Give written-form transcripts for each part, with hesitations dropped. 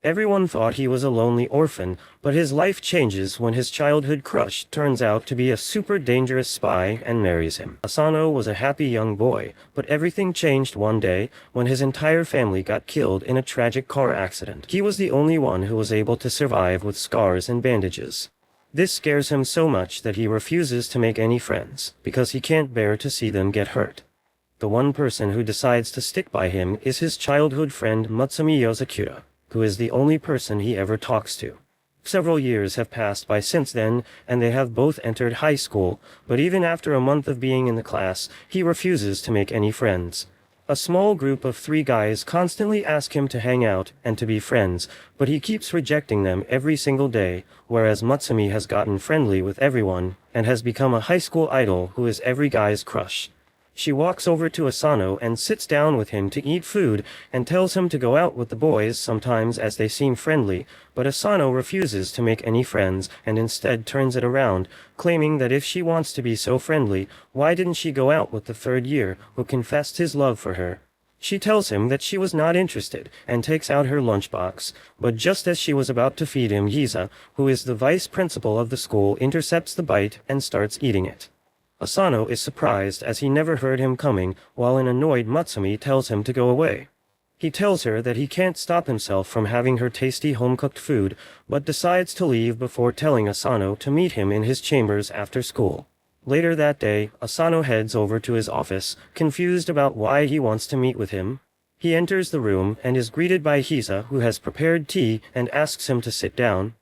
Everyone thought he was a lonely orphan, but his life changes when his childhood crush turns out to be a super dangerous spy and marries him. Asano was a happy young boy, but everything changed one day when his entire family got killed in a tragic car accident. He was the only one who was able to survive with scars and bandages. This scares him so much that he refuses to make any friends, because he can't bear to see them get hurt. The one person who decides to stick by him is his childhood friend Mutsumi Yozakura, who is the only person he ever talks to. Several years have passed by since then, and they have both entered high school, but even after a month of being in the class, he refuses to make any friends. A small group of 3 guys constantly ask him to hang out and to be friends, but he keeps rejecting them every single day, whereas Mutsumi has gotten friendly with everyone, and has become a high school idol who is every guy's crush. She walks over to Asano and sits down with him to eat food, and tells him to go out with the boys sometimes as they seem friendly, but Asano refuses to make any friends and instead turns it around, claiming that if she wants to be so friendly, why didn't she go out with the 3rd year, who confessed his love for her? She tells him that she was not interested, and takes out her lunchbox, but just as she was about to feed him, Hiza, who is the vice principal of the school, intercepts the bite and starts eating it. Asano is surprised as he never heard him coming, while an annoyed Mutsumi tells him to go away. He tells her that he can't stop himself from having her tasty home-cooked food, but decides to leave before telling Asano to meet him in his chambers after school. Later that day, Asano heads over to his office, confused about why he wants to meet with him. He enters the room and is greeted by Hiza, who has prepared tea, and asks him to sit down.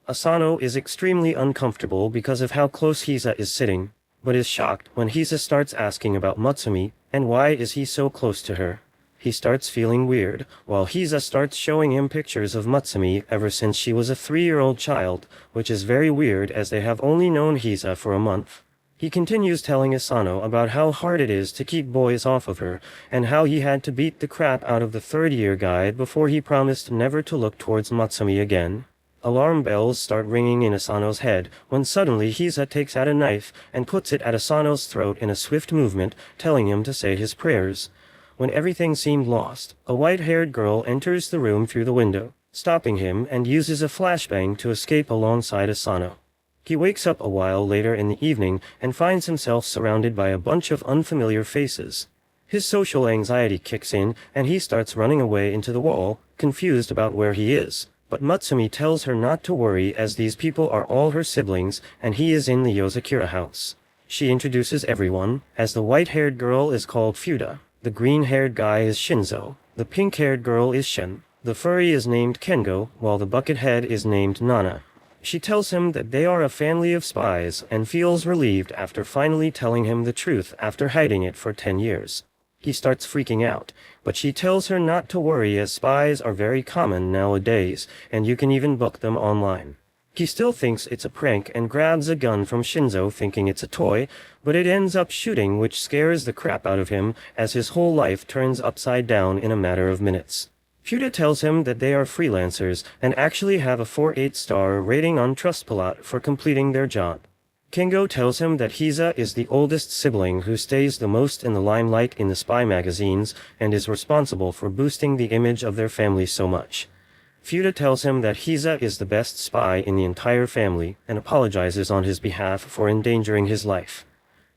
Asano is extremely uncomfortable because of how close Hiza is sitting, but is shocked when Hiza starts asking about Mutsumi, and why is he so close to her. He starts feeling weird, while Hiza starts showing him pictures of Mutsumi ever since she was a 3-year-old child, which is very weird as they have only known Hiza for a month. He continues telling Asano about how hard it is to keep boys off of her, and how he had to beat the crap out of the 3rd-year guy before he promised never to look towards Mutsumi again. Alarm bells start ringing in Asano's head, when suddenly Hiza takes out a knife and puts it at Asano's throat in a swift movement, telling him to say his prayers. When everything seemed lost, a white-haired girl enters the room through the window, stopping him and uses a flashbang to escape alongside Asano. He wakes up a while later in the evening and finds himself surrounded by a bunch of unfamiliar faces. His social anxiety kicks in and he starts running away into the wall, confused about where he is. But Mutsumi tells her not to worry as these people are all her siblings and he is in the Yozakura house. She introduces everyone, as the white-haired girl is called Fuda, the green-haired guy is Shinzo, the pink-haired girl is Shin, the furry is named Kengo, while the buckethead is named Nana. She tells him that they are a family of spies and feels relieved after finally telling him the truth after hiding it for 10 years. He starts freaking out, but she tells her not to worry as spies are very common nowadays, and you can even book them online. He still thinks it's a prank and grabs a gun from Shinzo thinking it's a toy, but it ends up shooting, which scares the crap out of him as his whole life turns upside down in a matter of minutes. Fuda tells him that they are freelancers and actually have a 4.8-star rating on Trustpilot for completing their job. Kengo tells him that Hiza is the oldest sibling who stays the most in the limelight in the spy magazines and is responsible for boosting the image of their family so much. Fuda tells him that Hiza is the best spy in the entire family and apologizes on his behalf for endangering his life.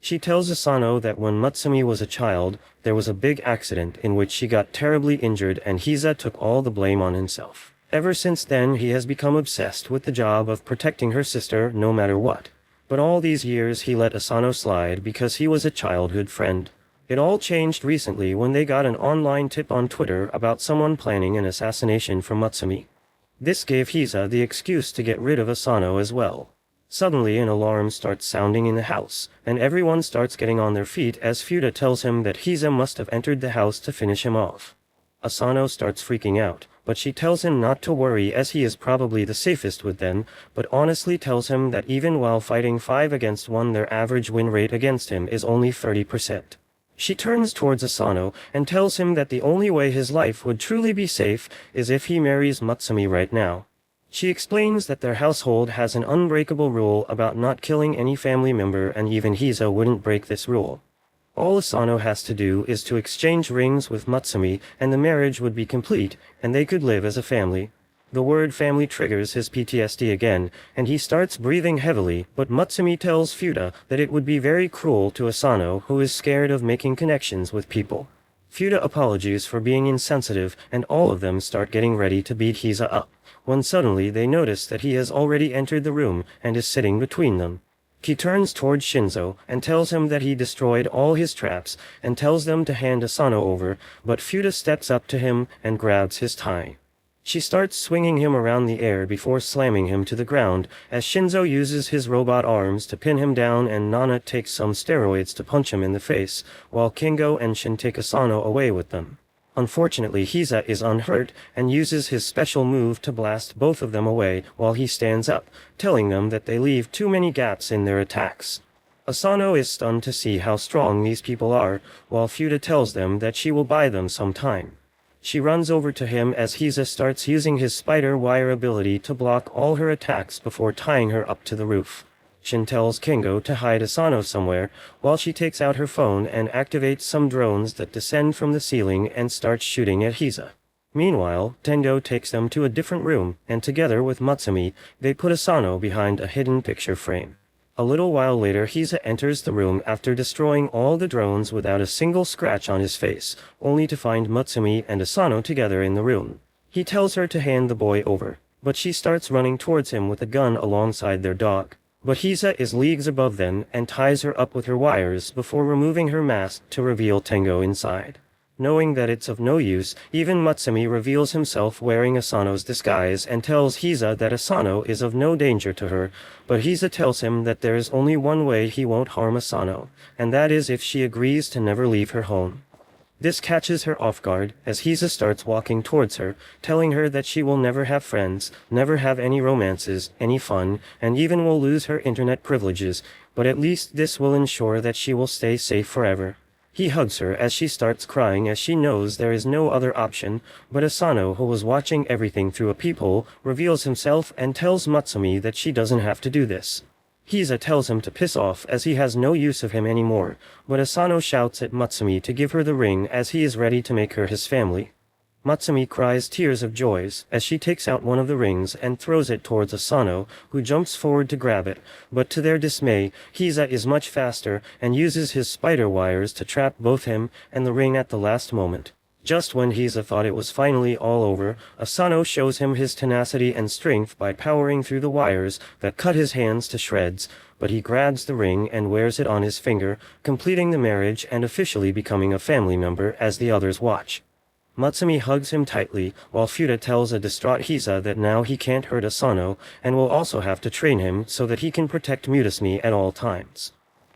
She tells Asano that when Mutsumi was a child, there was a big accident in which she got terribly injured and Hiza took all the blame on himself. Ever since then, he has become obsessed with the job of protecting her sister no matter what. But all these years he let Asano slide because he was a childhood friend. It all changed recently when they got an online tip on Twitter about someone planning an assassination for Mutsumi. This gave Hiza the excuse to get rid of Asano as well. Suddenly an alarm starts sounding in the house, and everyone starts getting on their feet as Fuda tells him that Hiza must have entered the house to finish him off. Asano starts freaking out, but she tells him not to worry as he is probably the safest with them, but honestly tells him that even while fighting 5 against 1 their average win rate against him is only 30%. She turns towards Asano and tells him that the only way his life would truly be safe is if he marries Mutsumi right now. She explains that their household has an unbreakable rule about not killing any family member and even Hiza wouldn't break this rule. All Asano has to do is to exchange rings with Mutsumi and the marriage would be complete and they could live as a family. The word family triggers his PTSD again, and he starts breathing heavily, but Mutsumi tells Futa that it would be very cruel to Asano, who is scared of making connections with people. Futa apologies for being insensitive, and all of them start getting ready to beat Hiza up, when suddenly they notice that he has already entered the room and is sitting between them. He turns towards Shinzo and tells him that he destroyed all his traps and tells them to hand Asano over, but Futa steps up to him and grabs his tie. She starts swinging him around the air before slamming him to the ground, as Shinzo uses his robot arms to pin him down and Nana takes some steroids to punch him in the face, while Kingo and Shin take Asano away with them. Unfortunately, Hiza is unhurt and uses his special move to blast both of them away while he stands up, telling them that they leave too many gaps in their attacks. Asano is stunned to see how strong these people are, while Futa tells them that she will buy them some time. She runs over to him as Hiza starts using his spider wire ability to block all her attacks before tying her up to the roof. Shin tells Kingo to hide Asano somewhere, while she takes out her phone and activates some drones that descend from the ceiling and starts shooting at Hiza. Meanwhile, Tengo takes them to a different room, and together with Mutsumi, they put Asano behind a hidden picture frame. A little while later, Hiza enters the room after destroying all the drones without a single scratch on his face, only to find Mutsumi and Asano together in the room. He tells her to hand the boy over, but she starts running towards him with a gun alongside their dog. But Hiza is leagues above them and ties her up with her wires before removing her mask to reveal Tengo inside. Knowing that it's of no use, even Mutsumi reveals himself wearing Asano's disguise and tells Hiza that Asano is of no danger to her, but Hiza tells him that there is only one way he won't harm Asano, and that is if she agrees to never leave her home. This catches her off guard, as Hiza starts walking towards her, telling her that she will never have friends, never have any romances, any fun, and even will lose her internet privileges, but at least this will ensure that she will stay safe forever. He hugs her as she starts crying as she knows there is no other option, but Asano, who was watching everything through a peephole, reveals himself and tells Mutsumi that she doesn't have to do this. Hiza tells him to piss off as he has no use of him anymore, but Asano shouts at Mutsumi to give her the ring as he is ready to make her his family. Mutsumi cries tears of joy as she takes out one of the rings and throws it towards Asano, who jumps forward to grab it, but to their dismay, Hiza is much faster and uses his spider wires to trap both him and the ring at the last moment. Just when Hiza thought it was finally all over, Asano shows him his tenacity and strength by powering through the wires that cut his hands to shreds, but he grabs the ring and wears it on his finger, completing the marriage and officially becoming a family member as the others watch. Mutsumi hugs him tightly, while Futa tells a distraught Hiza that now he can't hurt Asano, and will also have to train him so that he can protect Mutasumi at all times.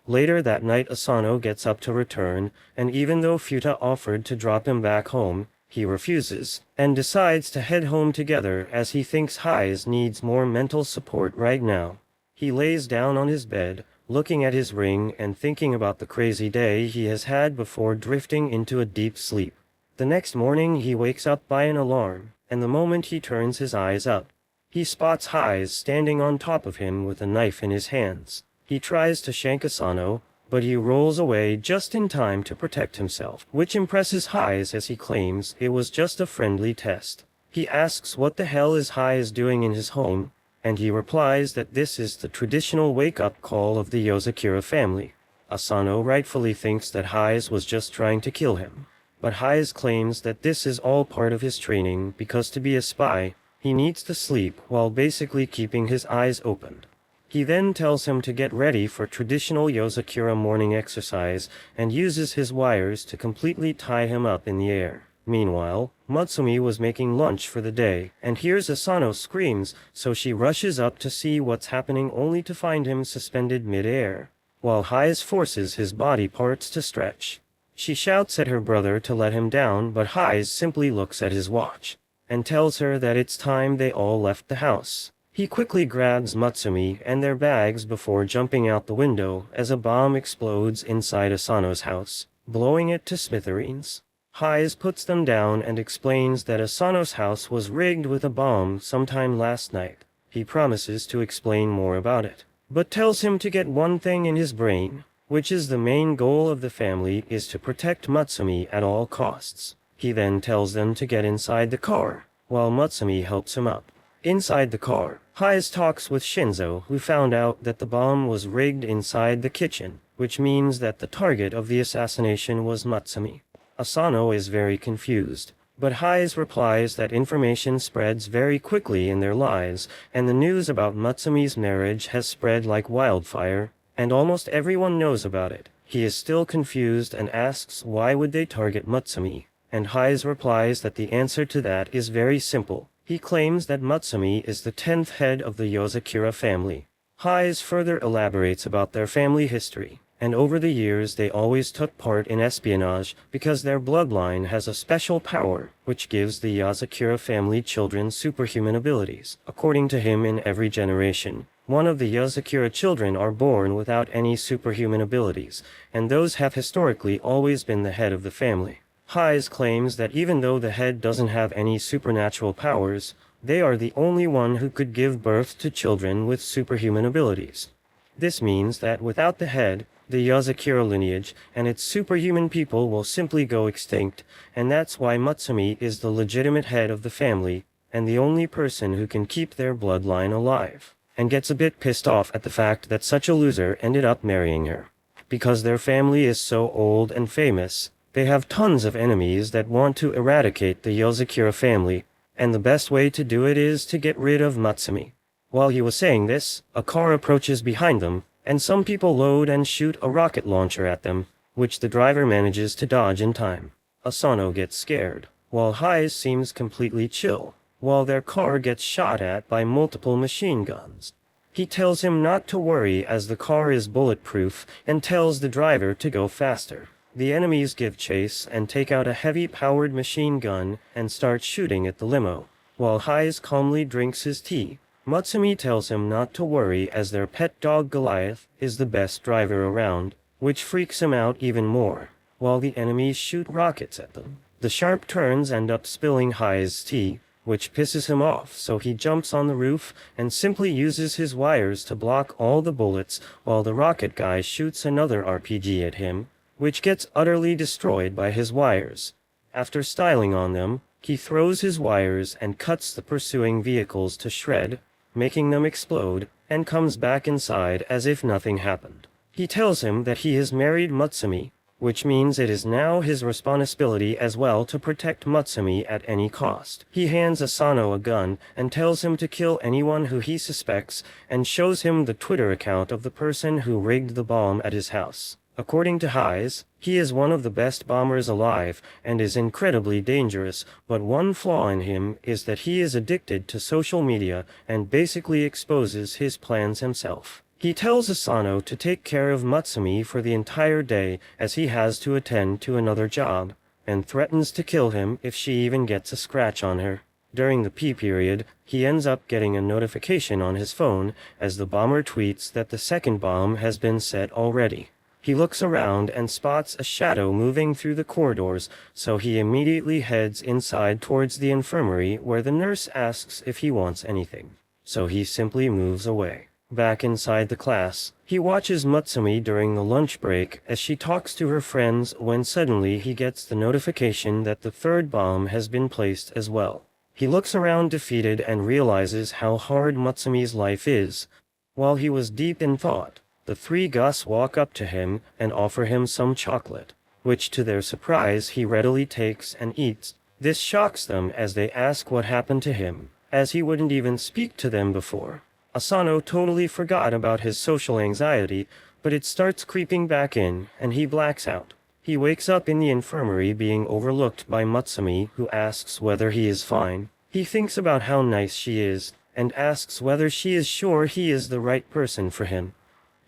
Later that night, Asano gets up to return, and even though Futa offered to drop him back home, he refuses, and decides to head home together as he thinks Hize needs more mental support right now. He lays down on his bed, looking at his ring and thinking about the crazy day he has had before drifting into a deep sleep. The next morning he wakes up by an alarm, and the moment he turns his eyes up, he spots Hize standing on top of him with a knife in his hands. He tries to shank Asano, but he rolls away just in time to protect himself, which impresses Hize as he claims it was just a friendly test. He asks what the hell is Hize doing in his home, and he replies that this is the traditional wake-up call of the Yozakura family. Asano rightfully thinks that Hize was just trying to kill him, but Hize claims that this is all part of his training because to be a spy, he needs to sleep while basically keeping his eyes open. He then tells him to get ready for traditional Yozakura morning exercise and uses his wires to completely tie him up in the air. Meanwhile, Mutsumi was making lunch for the day and hears Asano screams, so she rushes up to see what's happening only to find him suspended mid-air, while Hize forces his body parts to stretch. She shouts at her brother to let him down, but Hize simply looks at his watch and tells her that it's time they all left the house. He quickly grabs Mutsumi and their bags before jumping out the window as a bomb explodes inside Asano's house, blowing it to smithereens. Hize puts them down and explains that Asano's house was rigged with a bomb sometime last night. He promises to explain more about it, but tells him to get one thing in his brain, which is the main goal of the family is to protect Mutsumi at all costs. He then tells them to get inside the car, while Matsumi helps him up. Inside the car, Hayes talks with Shinzo, who found out that the bomb was rigged inside the kitchen, which means that the target of the assassination was Matsumi. Asano is very confused, but Hayes replies that information spreads very quickly in their lives, and the news about Matsumi's marriage has spread like wildfire, and almost everyone knows about it. He is still confused and asks why would they target Matsumi, and Hayes replies that the answer to that is very simple. He claims that Matsumi is the 10th head of the Yozakura family. Hayes further elaborates about their family history, and over the years they always took part in espionage because their bloodline has a special power which gives the Yozakura family children superhuman abilities. According to him, in every generation, one of the Yozakura children are born without any superhuman abilities, and those have historically always been the head of the family. Hayes claims that even though the head doesn't have any supernatural powers, they are the only one who could give birth to children with superhuman abilities. This means that without the head, the Yozakura lineage and its superhuman people will simply go extinct, and that's why Matsumi is the legitimate head of the family and the only person who can keep their bloodline alive, and gets a bit pissed off at the fact that such a loser ended up marrying her. Because their family is so old and famous, they have tons of enemies that want to eradicate the Yozakura family, and the best way to do it is to get rid of Matsumi. While he was saying this, a car approaches behind them, and some people load and shoot a rocket launcher at them, which the driver manages to dodge in time. Asano gets scared, while Hayes seems completely chill, while their car gets shot at by multiple machine guns. He tells him not to worry as the car is bulletproof and tells the driver to go faster. The enemies give chase and take out a heavy-powered machine gun and start shooting at the limo. While Hayes calmly drinks his tea, Matsumi tells him not to worry as their pet dog Goliath is the best driver around, which freaks him out even more, while the enemies shoot rockets at them. The sharp turns end up spilling Hayes' tea, which pisses him off, so he jumps on the roof and simply uses his wires to block all the bullets while the rocket guy shoots another RPG at him, which gets utterly destroyed by his wires. After styling on them, he throws his wires and cuts the pursuing vehicles to shred, making them explode, and comes back inside as if nothing happened. He tells him that he has married Matsumi, which means it is now his responsibility as well to protect Matsumi at any cost. He hands Asano a gun and tells him to kill anyone who he suspects and shows him the Twitter account of the person who rigged the bomb at his house. According to Hayes, he is one of the best bombers alive and is incredibly dangerous, but one flaw in him is that he is addicted to social media and basically exposes his plans himself. He tells Asano to take care of Matsumi for the entire day as he has to attend to another job, and threatens to kill him if she even gets a scratch on her. During the pee period, he ends up getting a notification on his phone as the bomber tweets that the second bomb has been set already. He looks around and spots a shadow moving through the corridors, so he immediately heads inside towards the infirmary where the nurse asks if he wants anything. So he simply moves away. Back inside the class, he watches Matsumi during the lunch break as she talks to her friends when suddenly he gets the notification that the third bomb has been placed as well. He looks around defeated and realizes how hard Matsumi's life is. While he was deep in thought, the three Gus walk up to him and offer him some chocolate, which to their surprise he readily takes and eats. This shocks them as they ask what happened to him, as he wouldn't even speak to them before. Asano totally forgot about his social anxiety, but it starts creeping back in, and he blacks out. He wakes up in the infirmary being overlooked by Matsumi, who asks whether he is fine. He thinks about how nice she is, and asks whether she is sure he is the right person for him.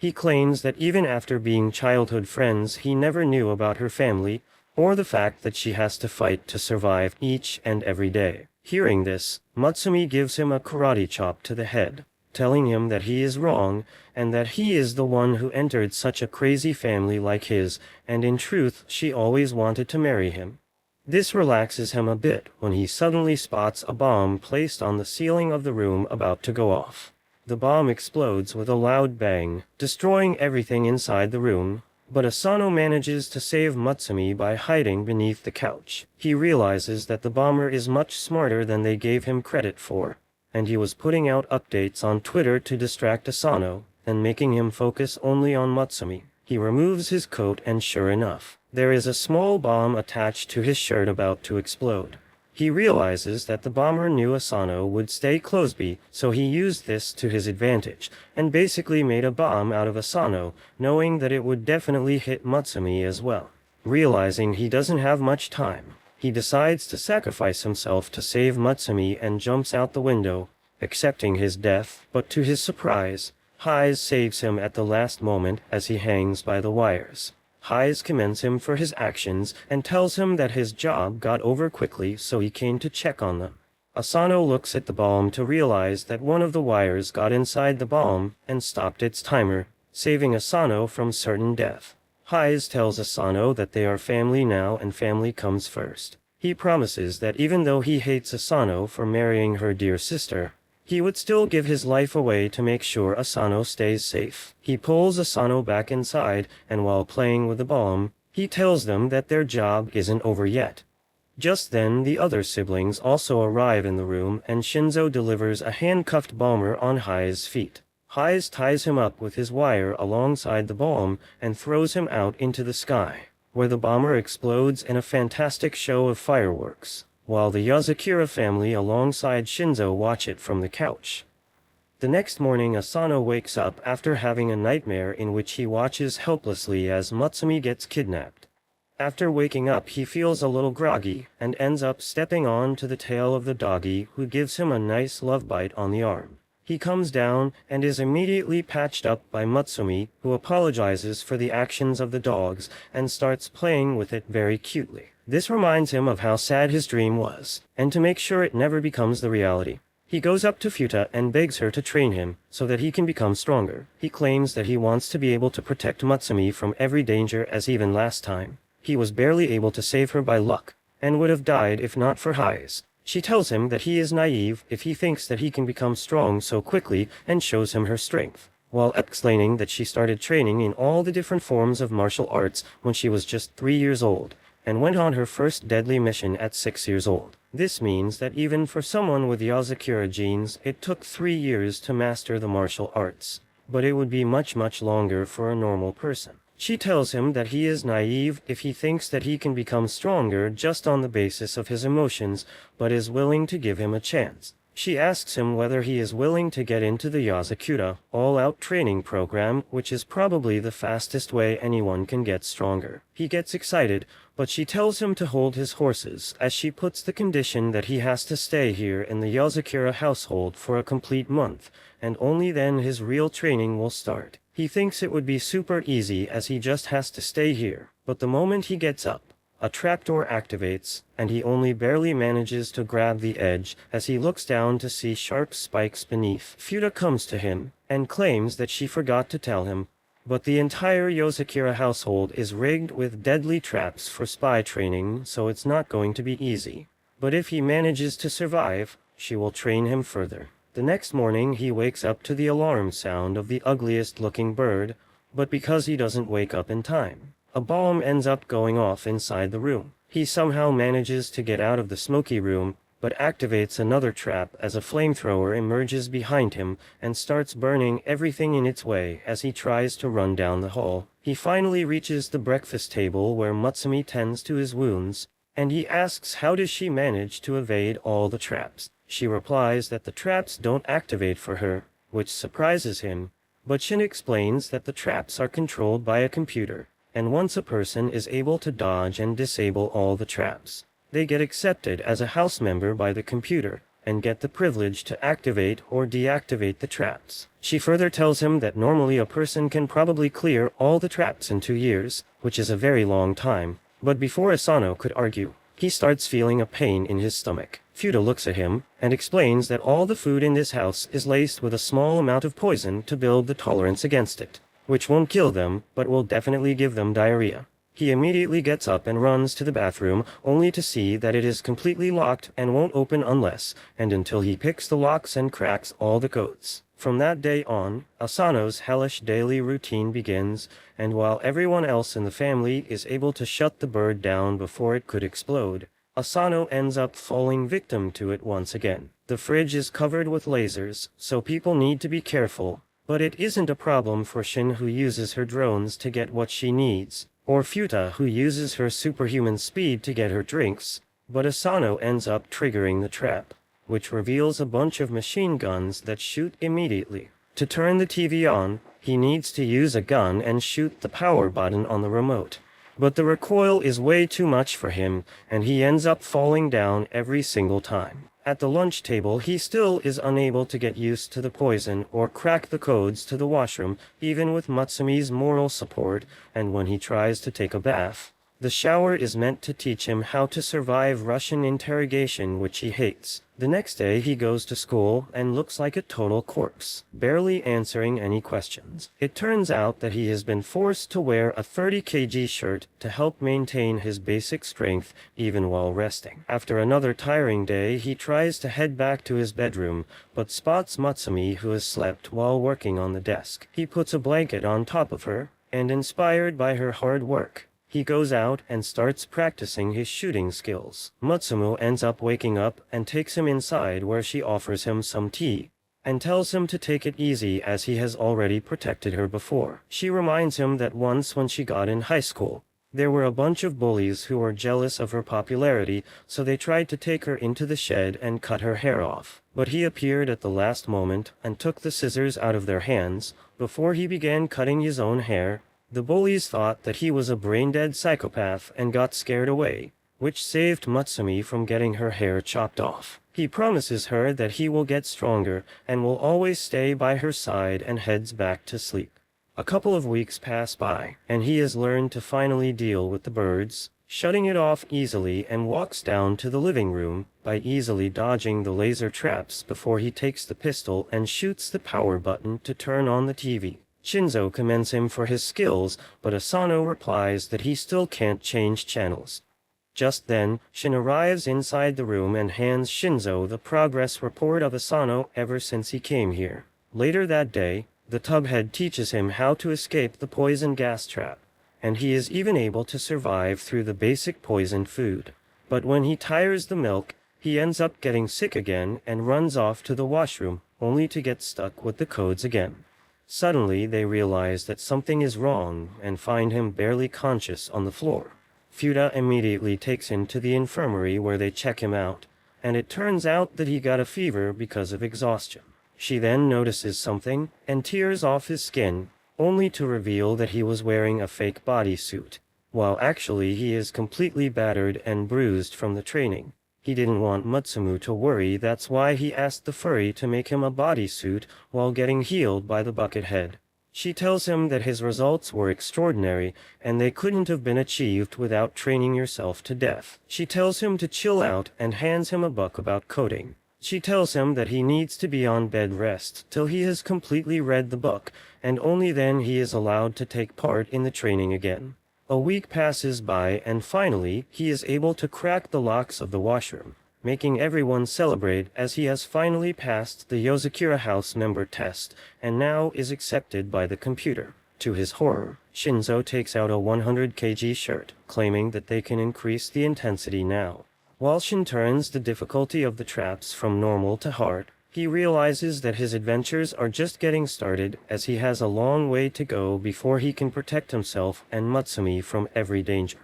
He claims that even after being childhood friends, he never knew about her family, or the fact that she has to fight to survive each and every day. Hearing this, Matsumi gives him a karate chop to the head, telling him that he is wrong, and that he is the one who entered such a crazy family like his, and in truth she always wanted to marry him. This relaxes him a bit when he suddenly spots a bomb placed on the ceiling of the room about to go off. The bomb explodes with a loud bang, destroying everything inside the room, But Asano manages to save Mutsumi by hiding beneath the couch. He realizes that the bomber is much smarter than they gave him credit for, and he was putting out updates on Twitter to distract Asano, and making him focus only on Mutsumi. He removes his coat and sure enough, there is a small bomb attached to his shirt about to explode. He realizes that the bomber knew Asano would stay closeby, so he used this to his advantage, and basically made a bomb out of Asano, knowing that it would definitely hit Mutsumi as well. Realizing he doesn't have much time, he decides to sacrifice himself to save Mutsumi and jumps out the window, accepting his death, but to his surprise, Hise saves him at the last moment as he hangs by the wires. Hise commends him for his actions and tells him that his job got over quickly, so he came to check on them. Asano looks at the bomb to realize that one of the wires got inside the bomb and stopped its timer, saving Asano from certain death. Hise tells Asano that they are family now and family comes first. He promises that even though he hates Asano for marrying her dear sister, he would still give his life away to make sure Asano stays safe. He pulls Asano back inside, and while playing with the bomb, he tells them that their job isn't over yet. Just then, the other siblings also arrive in the room, and Shinzo delivers a handcuffed bomber on Hise's feet. Hise ties him up with his wire alongside the bomb and throws him out into the sky, where the bomber explodes in a fantastic show of fireworks, while the Yozakura family alongside Shinzo watch it from the couch. The next morning, Asano wakes up after having a nightmare in which he watches helplessly as Mutsumi gets kidnapped. After waking up, he feels a little groggy and ends up stepping on to the tail of the doggy, who gives him a nice love bite on the arm. He comes down and is immediately patched up by Mutsumi, who apologizes for the actions of the dogs and starts playing with it very cutely. This reminds him of how sad his dream was, and to make sure it never becomes the reality, he goes up to Futa and begs her to train him so that he can become stronger. He claims that he wants to be able to protect Mutsumi from every danger, as even last time he was barely able to save her by luck, and would have died if not for Hise. She tells him that he is naive if he thinks that he can become strong so quickly, and shows him her strength, while explaining that she started training in all the different forms of martial arts when she was just 3 years old, and went on her first deadly mission at 6 years old. This means that even for someone with Yozakura genes, it took 3 years to master the martial arts, but it would be much longer for a normal person. She tells him that he is naive if he thinks that he can become stronger just on the basis of his emotions, but is willing to give him a chance. She asks him whether he is willing to get into the Yozakura all-out training program, which is probably the fastest way anyone can get stronger. He gets excited, but she tells him to hold his horses, as she puts the condition that he has to stay here in the Yozakura household for a complete month, and only then his real training will start. He thinks it would be super easy as he just has to stay here, but the moment he gets up, a trapdoor activates, and he only barely manages to grab the edge as he looks down to see sharp spikes beneath. Futa comes to him and claims that she forgot to tell him, but the entire Yozakura household is rigged with deadly traps for spy training, so it's not going to be easy. But if he manages to survive, she will train him further. The next morning, he wakes up to the alarm sound of the ugliest looking bird, but because he doesn't wake up in time, a bomb ends up going off inside the room. He somehow manages to get out of the smoky room, but activates another trap as a flamethrower emerges behind him and starts burning everything in its way as he tries to run down the hall. He finally reaches the breakfast table where Mutsumi tends to his wounds, and he asks how does she manage to evade all the traps. She replies that the traps don't activate for her, which surprises him, but Shin explains that the traps are controlled by a computer, and once a person is able to dodge and disable all the traps, they get accepted as a house member by the computer, and get the privilege to activate or deactivate the traps. She further tells him that normally a person can probably clear all the traps in 2 years, which is a very long time, but before Asano could argue, he starts feeling a pain in his stomach. Futa looks at him and explains that all the food in this house is laced with a small amount of poison to build the tolerance against it, which won't kill them, but will definitely give them diarrhea. He immediately gets up and runs to the bathroom, only to see that it is completely locked and won't open unless and until he picks the locks and cracks all the codes. From that day on, Asano's hellish daily routine begins, and while everyone else in the family is able to shut the bird down before it could explode, Asano ends up falling victim to it once again. The fridge is covered with lasers, so people need to be careful, but it isn't a problem for Shin, who uses her drones to get what she needs, or Futa, who uses her superhuman speed to get her drinks, but Asano ends up triggering the trap, which reveals a bunch of machine guns that shoot immediately. To turn the TV on, he needs to use a gun and shoot the power button on the remote. But the recoil is way too much for him, and he ends up falling down every single time. At the lunch table, he still is unable to get used to the poison or crack the codes to the washroom, even with Matsumi's moral support, and when he tries to take a bath. The shower is meant to teach him how to survive Russian interrogation, which he hates. The next day he goes to school and looks like a total corpse, barely answering any questions. It turns out that he has been forced to wear a 30 kg shirt to help maintain his basic strength even while resting. After another tiring day, he tries to head back to his bedroom, but spots Matsumi, who has slept while working on the desk. He puts a blanket on top of her, and inspired by her hard work, he goes out and starts practicing his shooting skills. Matsumo ends up waking up and takes him inside, where she offers him some tea and tells him to take it easy as he has already protected her before. She reminds him that once when she got in high school, there were a bunch of bullies who were jealous of her popularity, so they tried to take her into the shed and cut her hair off. But he appeared at the last moment and took the scissors out of their hands before he began cutting his own hair. The bullies thought that he was a brain-dead psychopath and got scared away, which saved Matsumi from getting her hair chopped off. He promises her that he will get stronger and will always stay by her side, and heads back to sleep. A couple of weeks pass by, and he has learned to finally deal with the birds, shutting it off easily, and walks down to the living room by easily dodging the laser traps before he takes the pistol and shoots the power button to turn on the TV. Shinzo commends him for his skills, but Asano replies that he still can't change channels. Just then, Shin arrives inside the room and hands Shinzo the progress report of Asano ever since he came here. Later that day, the tubhead teaches him how to escape the poison gas trap, and he is even able to survive through the basic poisoned food. But when he tires the milk, he ends up getting sick again and runs off to the washroom, only to get stuck with the codes again. Suddenly, they realize that something is wrong and find him barely conscious on the floor. Futa immediately takes him to the infirmary, where they check him out, and it turns out that he got a fever because of exhaustion. She then notices something and tears off his skin, only to reveal that he was wearing a fake bodysuit, while actually he is completely battered and bruised from the training. He didn't want Matsumu to worry, that's why he asked the furry to make him a bodysuit while getting healed by the buckethead. She tells him that his results were extraordinary, and they couldn't have been achieved without training yourself to death. She tells him to chill out and hands him a book about coding. She tells him that he needs to be on bed rest till he has completely read the book, and only then he is allowed to take part in the training again. A week passes by, and finally, he is able to crack the locks of the washroom, making everyone celebrate as he has finally passed the Yozakura House member test and now is accepted by the computer. To his horror, Shinzo takes out a 100 kg shirt, claiming that they can increase the intensity now. While Shin turns the difficulty of the traps from normal to hard, he realizes that his adventures are just getting started, as he has a long way to go before he can protect himself and Matsumi from every danger.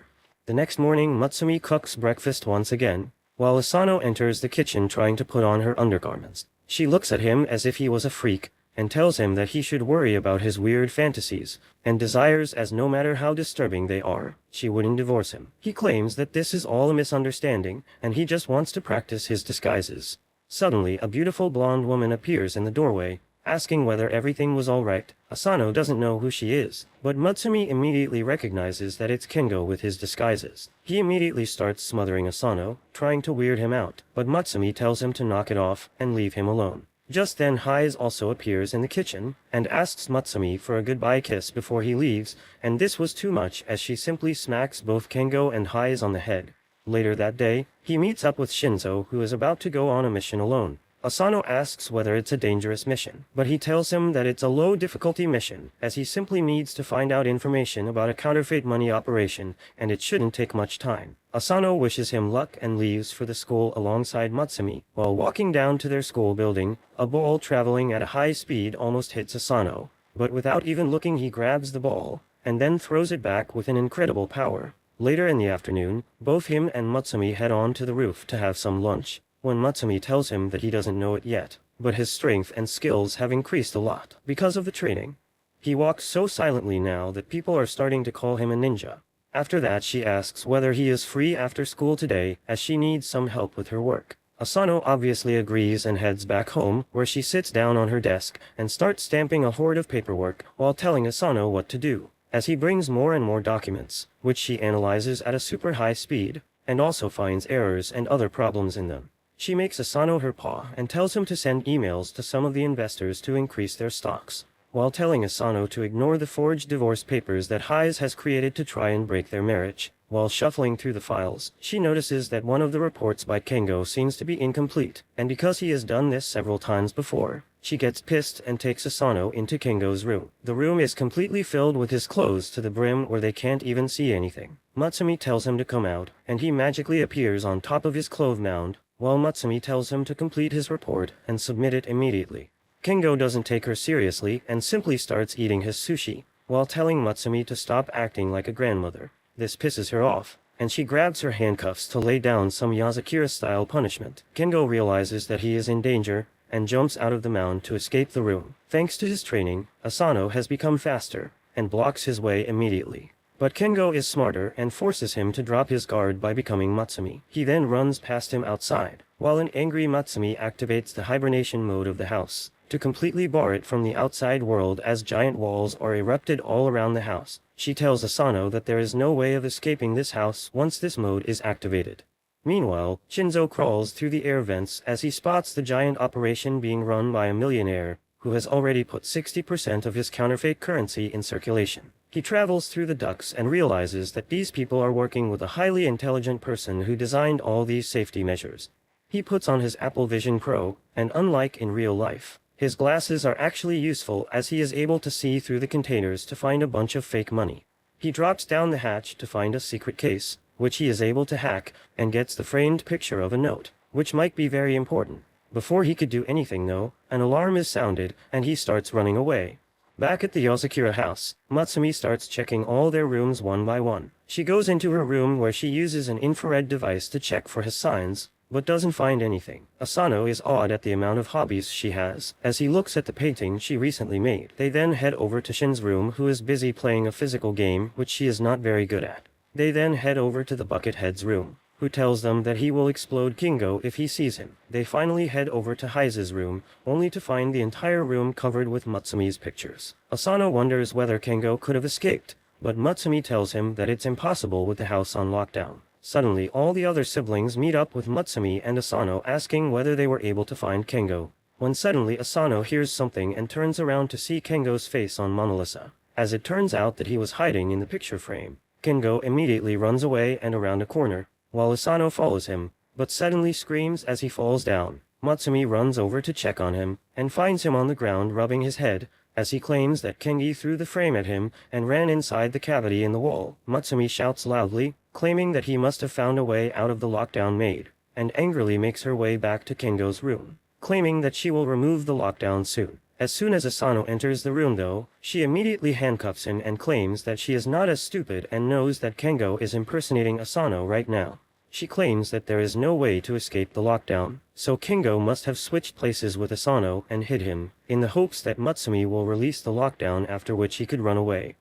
The next morning, Matsumi cooks breakfast once again, while Asano enters the kitchen trying to put on her undergarments. She looks at him as if he was a freak, and tells him that he should worry about his weird fantasies and desires, as no matter how disturbing they are, she wouldn't divorce him. He claims that this is all a misunderstanding, and he just wants to practice his disguises. Suddenly, a beautiful blonde woman appears in the doorway, asking whether everything was all right. Asano doesn't know who she is, but Matsumi immediately recognizes that it's Kengo with his disguises. He immediately starts smothering Asano, trying to weird him out, but Matsumi tells him to knock it off and leave him alone. Just then, Haiz also appears in the kitchen and asks Matsumi for a goodbye kiss before he leaves, and this was too much, as she simply smacks both Kengo and Haiz on the head. Later that day, he meets up with Shinzo, who is about to go on a mission alone. Asano asks whether it's a dangerous mission, but he tells him that it's a low difficulty mission, as he simply needs to find out information about a counterfeit money operation, and it shouldn't take much time. Asano wishes him luck and leaves for the school alongside Matsumi. While walking down to their school building, a ball traveling at a high speed almost hits Asano, but without even looking he grabs the ball, and then throws it back with an incredible power. Later in the afternoon, both him and Matsumi head on to the roof to have some lunch, when Matsumi tells him that he doesn't know it yet, but his strength and skills have increased a lot because of the training. He walks so silently now that people are starting to call him a ninja. After that she asks whether he is free after school today, as she needs some help with her work. Asano obviously agrees and heads back home, where she sits down on her desk and starts stamping a horde of paperwork while telling Asano what to do, as he brings more and more documents, which she analyzes at a super high speed, and also finds errors and other problems in them. She makes Asano her paw and tells him to send emails to some of the investors to increase their stocks, while telling Asano to ignore the forged divorce papers that Hayes has created to try and break their marriage. While shuffling through the files, she notices that one of the reports by Kengo seems to be incomplete, and because he has done this several times before, she gets pissed and takes Asano into Kengo's room. The room is completely filled with his clothes to the brim where they can't even see anything. Matsumi tells him to come out, and he magically appears on top of his clothes mound, while Matsumi tells him to complete his report and submit it immediately. Kengo doesn't take her seriously and simply starts eating his sushi, while telling Matsumi to stop acting like a grandmother. This pisses her off, and she grabs her handcuffs to lay down some Yazakira-style punishment. Kengo realizes that he is in danger, and jumps out of the mound to escape the room. Thanks to his training, Asano has become faster, and blocks his way immediately. But Kengo is smarter and forces him to drop his guard by becoming Matsumi. He then runs past him outside, while an angry Matsumi activates the hibernation mode of the house, to completely bar it from the outside world as giant walls are erected all around the house. She tells Asano that there is no way of escaping this house once this mode is activated. Meanwhile, Shinzo crawls through the air vents as he spots the giant operation being run by a millionaire, who has already put 60% of his counterfeit currency in circulation. He travels through the ducts and realizes that these people are working with a highly intelligent person who designed all these safety measures. He puts on his Apple Vision Pro, and unlike in real life, his glasses are actually useful as he is able to see through the containers to find a bunch of fake money. He drops down the hatch to find a secret case, which he is able to hack, and gets the framed picture of a note, which might be very important. Before he could do anything though, an alarm is sounded, and he starts running away. Back at the Yosakura house, Matsumi starts checking all their rooms one by one. She goes into her room where she uses an infrared device to check for his signs, but doesn't find anything. Asano is awed at the amount of hobbies she has, as he looks at the painting she recently made. They then head over to Shin's room, who is busy playing a physical game which she is not very good at. They then head over to the Buckethead's room, who tells them that he will explode Kingo if he sees him. They finally head over to Heise's room, only to find the entire room covered with Matsumi's pictures. Asano wonders whether Kengo could have escaped, but Matsumi tells him that it's impossible with the house on lockdown. Suddenly, all the other siblings meet up with Matsumi and Asano, asking whether they were able to find Kengo, when suddenly Asano hears something and turns around to see Kengo's face on Mona Lisa. As it turns out that he was hiding in the picture frame, Kengo immediately runs away and around a corner, while Asano follows him, but suddenly screams as he falls down. Matsumi runs over to check on him, and finds him on the ground rubbing his head, as he claims that Kengi threw the frame at him and ran inside the cavity in the wall. Matsumi shouts loudly, claiming that he must have found a way out of the lockdown made, and angrily makes her way back to Kengo's room, claiming that she will remove the lockdown soon. As soon as Asano enters the room though, she immediately handcuffs him and claims that she is not as stupid and knows that Kengo is impersonating Asano right now. She claims that there is no way to escape the lockdown, so Kengo must have switched places with Asano and hid him, in the hopes that Matsumi will release the lockdown, after which he could run away.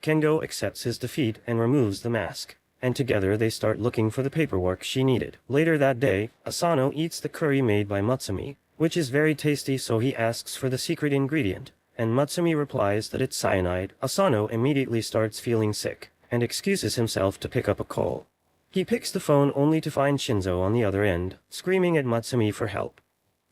Kengo accepts his defeat and removes the mask, and together they start looking for the paperwork she needed. Later that day, Asano eats the curry made by Matsumi, which is very tasty, so he asks for the secret ingredient, and Matsumi replies that it's cyanide. Asano immediately starts feeling sick, and excuses himself to pick up a call. He picks the phone only to find Shinzo on the other end, screaming at Matsumi for help.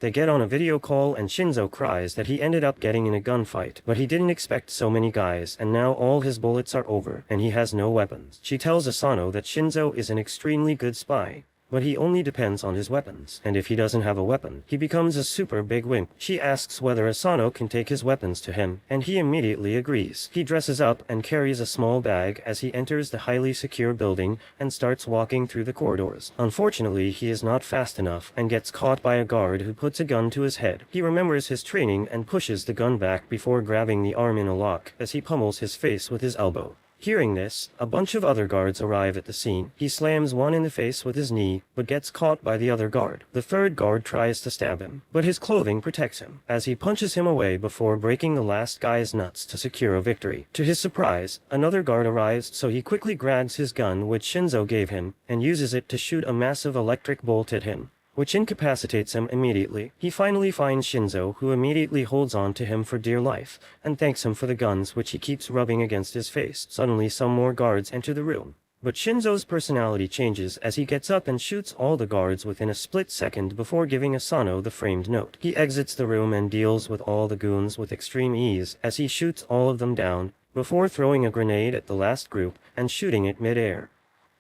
They get on a video call and Shinzo cries that he ended up getting in a gunfight, but he didn't expect so many guys, and now all his bullets are over and he has no weapons. She tells Asano that Shinzo is an extremely good spy, but he only depends on his weapons, and if he doesn't have a weapon, he becomes a super big wimp. She asks whether Asano can take his weapons to him, and he immediately agrees. He dresses up and carries a small bag as he enters the highly secure building and starts walking through the corridors. Unfortunately, he is not fast enough and gets caught by a guard who puts a gun to his head. He remembers his training and pushes the gun back before grabbing the arm in a lock as he pummels his face with his elbow. Hearing this, a bunch of other guards arrive at the scene. He slams one in the face with his knee, but gets caught by the other guard. The third guard tries to stab him, but his clothing protects him, as he punches him away before breaking the last guy's nuts to secure a victory. To his surprise, another guard arrives, so he quickly grabs his gun which Shinzo gave him, and uses it to shoot a massive electric bolt at him, which incapacitates him immediately. He finally finds Shinzo, who immediately holds on to him for dear life, and thanks him for the guns which he keeps rubbing against his face. Suddenly some more guards enter the room, but Shinzo's personality changes as he gets up and shoots all the guards within a split second before giving Asano the framed note. He exits the room and deals with all the goons with extreme ease as he shoots all of them down, before throwing a grenade at the last group and shooting it mid-air.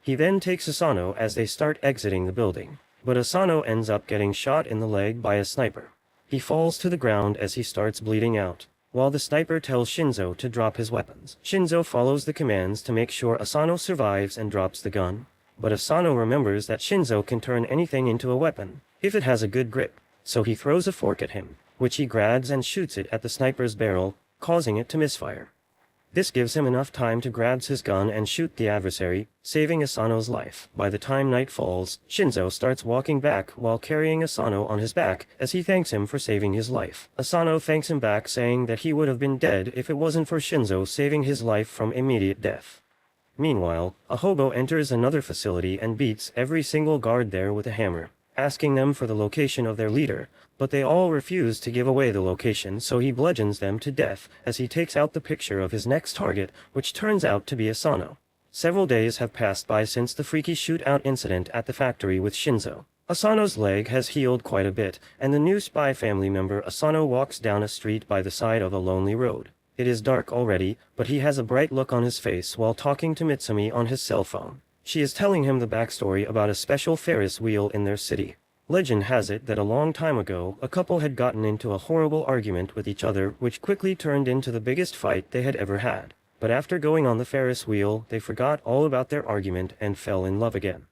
He then takes Asano as they start exiting the building, but Asano ends up getting shot in the leg by a sniper. He falls to the ground as he starts bleeding out, while the sniper tells Shinzo to drop his weapons. Shinzo follows the commands to make sure Asano survives and drops the gun, but Asano remembers that Shinzo can turn anything into a weapon, if it has a good grip, so he throws a fork at him, which he grabs and shoots it at the sniper's barrel, causing it to misfire. This gives him enough time to grab his gun and shoot the adversary, saving Asano's life. By the time night falls, Shinzo starts walking back while carrying Asano on his back as he thanks him for saving his life. Asano thanks him back, saying that he would have been dead if it wasn't for Shinzo saving his life from immediate death. Meanwhile, a hobo enters another facility and beats every single guard there with a hammer, asking them for the location of their leader, but they all refuse to give away the location, so he bludgeons them to death as he takes out the picture of his next target, which turns out to be Asano. Several days have passed by since the freaky shootout incident at the factory with Shinzo. Asano's leg has healed quite a bit, and the new spy family member Asano walks down a street by the side of a lonely road. It is dark already, but he has a bright look on his face while talking to Mitsumi on his cell phone. She is telling him the backstory about a special Ferris wheel in their city. Legend has it that a long time ago, a couple had gotten into a horrible argument with each other which quickly turned into the biggest fight they had ever had. But after going on the Ferris wheel, they forgot all about their argument and fell in love again.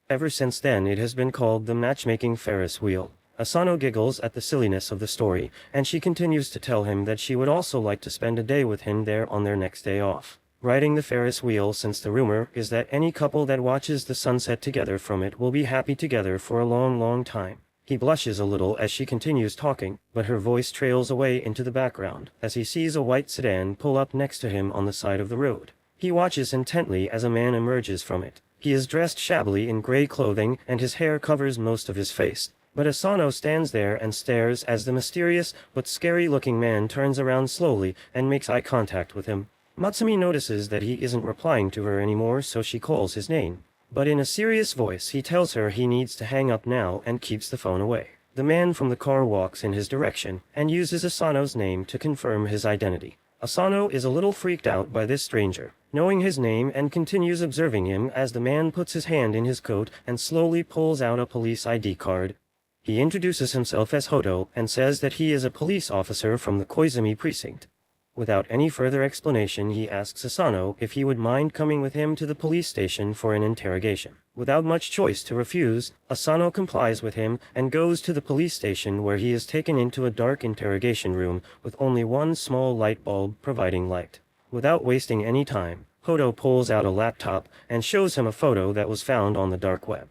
Ever since then it has been called the matchmaking Ferris wheel. Asano giggles at the silliness of the story, and she continues to tell him that she would also like to spend a day with him there on their next day off, riding the Ferris wheel, since the rumor is that any couple that watches the sunset together from it will be happy together for a long, long time. He blushes a little as she continues talking, but her voice trails away into the background as he sees a white sedan pull up next to him on the side of the road. He watches intently as a man emerges from it. He is dressed shabbily in gray clothing and his hair covers most of his face. But Asano stands there and stares as the mysterious but scary-looking man turns around slowly and makes eye contact with him. Matsumi notices that he isn't replying to her anymore, so she calls his name. But in a serious voice he tells her he needs to hang up now and keeps the phone away. The man from the car walks in his direction and uses Asano's name to confirm his identity. Asano is a little freaked out by this stranger, knowing his name, and continues observing him as the man puts his hand in his coat and slowly pulls out a police ID card. He introduces himself as Hodo and says that he is a police officer from the Koizumi precinct. Without any further explanation, he asks Asano if he would mind coming with him to the police station for an interrogation. Without much choice to refuse, Asano complies with him and goes to the police station, where he is taken into a dark interrogation room with only one small light bulb providing light. Without wasting any time, Hodo pulls out a laptop and shows him a photo that was found on the dark web.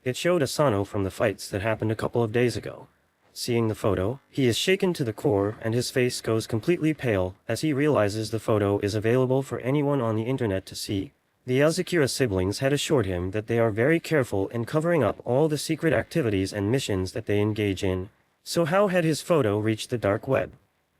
It showed Asano from the fights that happened a couple of days ago. Seeing the photo, he is shaken to the core and his face goes completely pale as he realizes the photo is available for anyone on the internet to see. The Yazakura siblings had assured him that they are very careful in covering up all the secret activities and missions that they engage in. So how had his photo reached the dark web?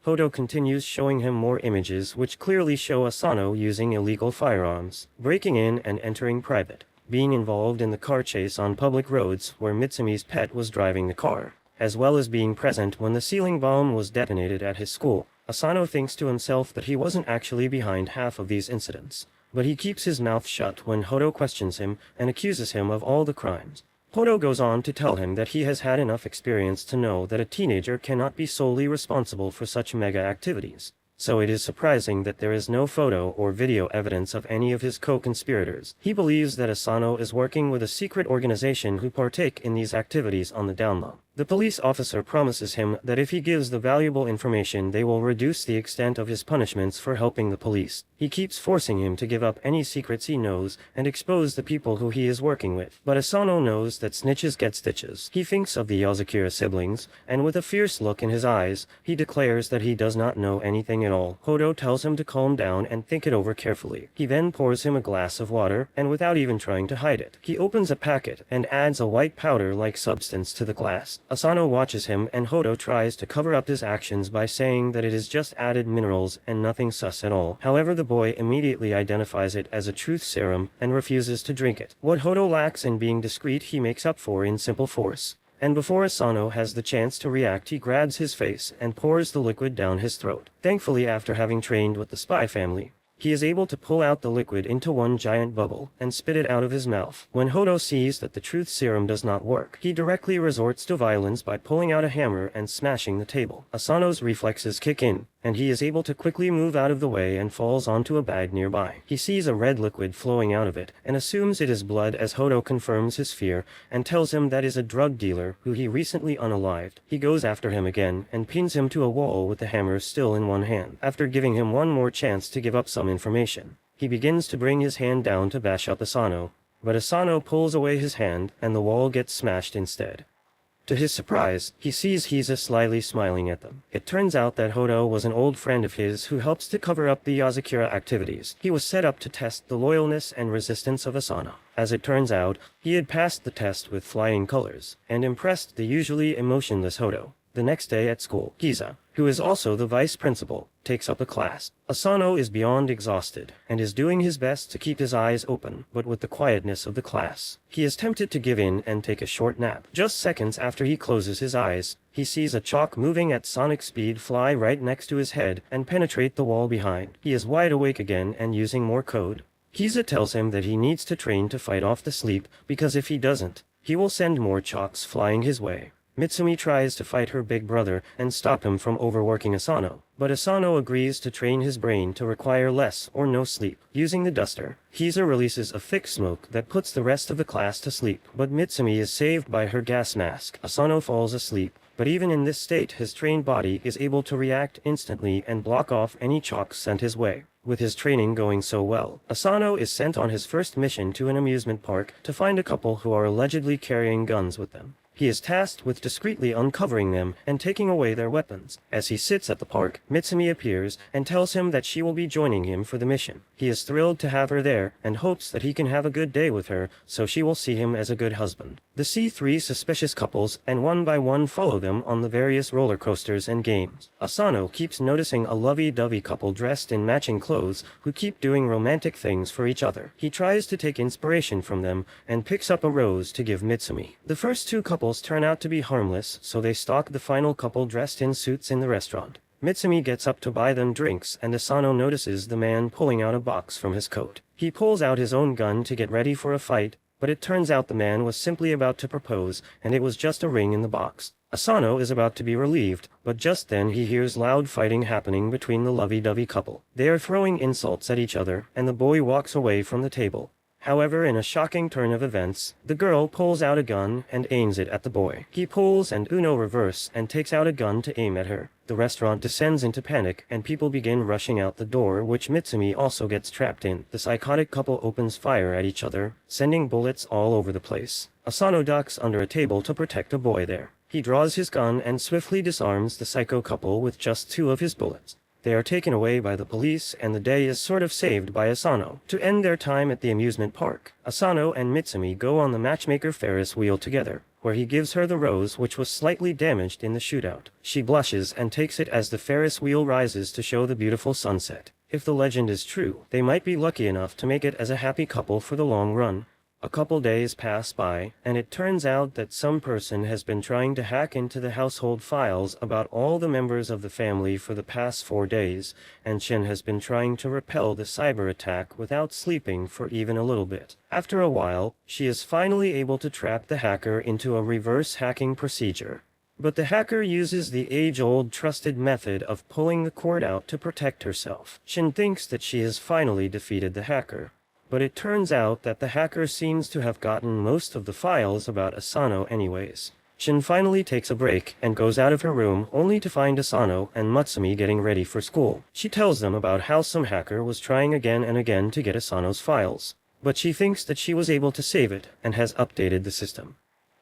Hodo continues showing him more images which clearly show Asano using illegal firearms, breaking in and entering private, being involved in the car chase on public roads where Mitsumi's pet was driving the car, as well as being present when the ceiling bomb was detonated at his school. Asano thinks to himself that he wasn't actually behind half of these incidents, but he keeps his mouth shut when Hodo questions him and accuses him of all the crimes. Hodo goes on to tell him that he has had enough experience to know that a teenager cannot be solely responsible for such mega activities. So it is surprising that there is no photo or video evidence of any of his co-conspirators. He believes that Asano is working with a secret organization who partake in these activities on the down low. The police officer promises him that if he gives the valuable information, they will reduce the extent of his punishments for helping the police. He keeps forcing him to give up any secrets he knows and expose the people who he is working with. But Asano knows that snitches get stitches. He thinks of the Yozakura siblings, and with a fierce look in his eyes, he declares that he does not know anything at all. Hodo tells him to calm down and think it over carefully. He then pours him a glass of water, and without even trying to hide it, he opens a packet and adds a white powder-like substance to the glass. Asano watches him, and Hodo tries to cover up his actions by saying that it is just added minerals and nothing sus at all. However, the boy immediately identifies it as a truth serum and refuses to drink it. What Hodo lacks in being discreet, he makes up for in simple force. And before Asano has the chance to react, he grabs his face and pours the liquid down his throat. Thankfully, after having trained with the spy family, he is able to pull out the liquid into one giant bubble and spit it out of his mouth. When Hodo sees that the truth serum does not work, he directly resorts to violence by pulling out a hammer and smashing the table. Asano's reflexes kick in, and he is able to quickly move out of the way and falls onto a bag nearby. He sees a red liquid flowing out of it and assumes it is blood as Hodo confirms his fear and tells him that is a drug dealer who he recently unalived. He goes after him again and pins him to a wall with the hammer still in one hand. After giving him one more chance to give up some information, he begins to bring his hand down to bash up Asano, but Asano pulls away his hand and the wall gets smashed instead. To his surprise, he sees Hisa slyly smiling at them. It turns out that Hodo was an old friend of his who helps to cover up the Yozakura activities. He was set up to test the loyalness and resistance of Asano. As it turns out, he had passed the test with flying colors, and impressed the usually emotionless Hodo. The next day at school, Hisa, who is also the vice principal, takes up the class. Asano is beyond exhausted, and is doing his best to keep his eyes open, but with the quietness of the class. He is tempted to give in and take a short nap. Just seconds after he closes his eyes, he sees a chalk moving at sonic speed fly right next to his head and penetrate the wall behind. He is wide awake again and using more code. Hisa tells him that he needs to train to fight off the sleep, because if he doesn't, he will send more chalks flying his way. Mitsumi tries to fight her big brother and stop him from overworking Asano, but Asano agrees to train his brain to require less or no sleep. Using the duster, Hisa releases a thick smoke that puts the rest of the class to sleep, but Mitsumi is saved by her gas mask. Asano falls asleep, but even in this state his trained body is able to react instantly and block off any chalks sent his way. With his training going so well, Asano is sent on his first mission to an amusement park to find a couple who are allegedly carrying guns with them. He is tasked with discreetly uncovering them and taking away their weapons. As he sits at the park, Mitsumi appears and tells him that she will be joining him for the mission. He is thrilled to have her there and hopes that he can have a good day with her, so she will see him as a good husband. They see three suspicious couples and one by one follow them on the various roller coasters and games. Asano keeps noticing a lovey-dovey couple dressed in matching clothes who keep doing romantic things for each other. He tries to take inspiration from them and picks up a rose to give Mitsumi. The first two couples turn out to be harmless, so they stalk the final couple dressed in suits in the restaurant. Mitsumi gets up to buy them drinks, and Asano notices the man pulling out a box from his coat. He pulls out his own gun to get ready for a fight, but it turns out the man was simply about to propose, and it was just a ring in the box. Asano is about to be relieved, but just then he hears loud fighting happening between the lovey-dovey couple. They are throwing insults at each other, and the boy walks away from the table. However, in a shocking turn of events, the girl pulls out a gun and aims it at the boy. He pulls and Uno reverse and takes out a gun to aim at her. The restaurant descends into panic and people begin rushing out the door, which Mitsumi also gets trapped in. The psychotic couple opens fire at each other, sending bullets all over the place. Asano ducks under a table to protect a boy there. He draws his gun and swiftly disarms the psycho couple with just 2 of his bullets. They are taken away by the police, and the day is sort of saved by Asano. To end their time at the amusement park, Asano and Mitsumi go on the matchmaker Ferris wheel together, where he gives her the rose which was slightly damaged in the shootout. She blushes and takes it as the Ferris wheel rises to show the beautiful sunset. If the legend is true, they might be lucky enough to make it as a happy couple for the long run. A couple days pass by, and it turns out that some person has been trying to hack into the household files about all the members of the family for the past 4 days, and Shin has been trying to repel the cyber attack without sleeping for even a little bit. After a while, she is finally able to trap the hacker into a reverse hacking procedure. But the hacker uses the age-old trusted method of pulling the cord out to protect herself. Shin thinks that she has finally defeated the hacker. But it turns out that the hacker seems to have gotten most of the files about Asano anyways. Shin finally takes a break and goes out of her room only to find Asano and Matsumi getting ready for school. She tells them about how some hacker was trying again and again to get Asano's files, but she thinks that she was able to save it and has updated the system.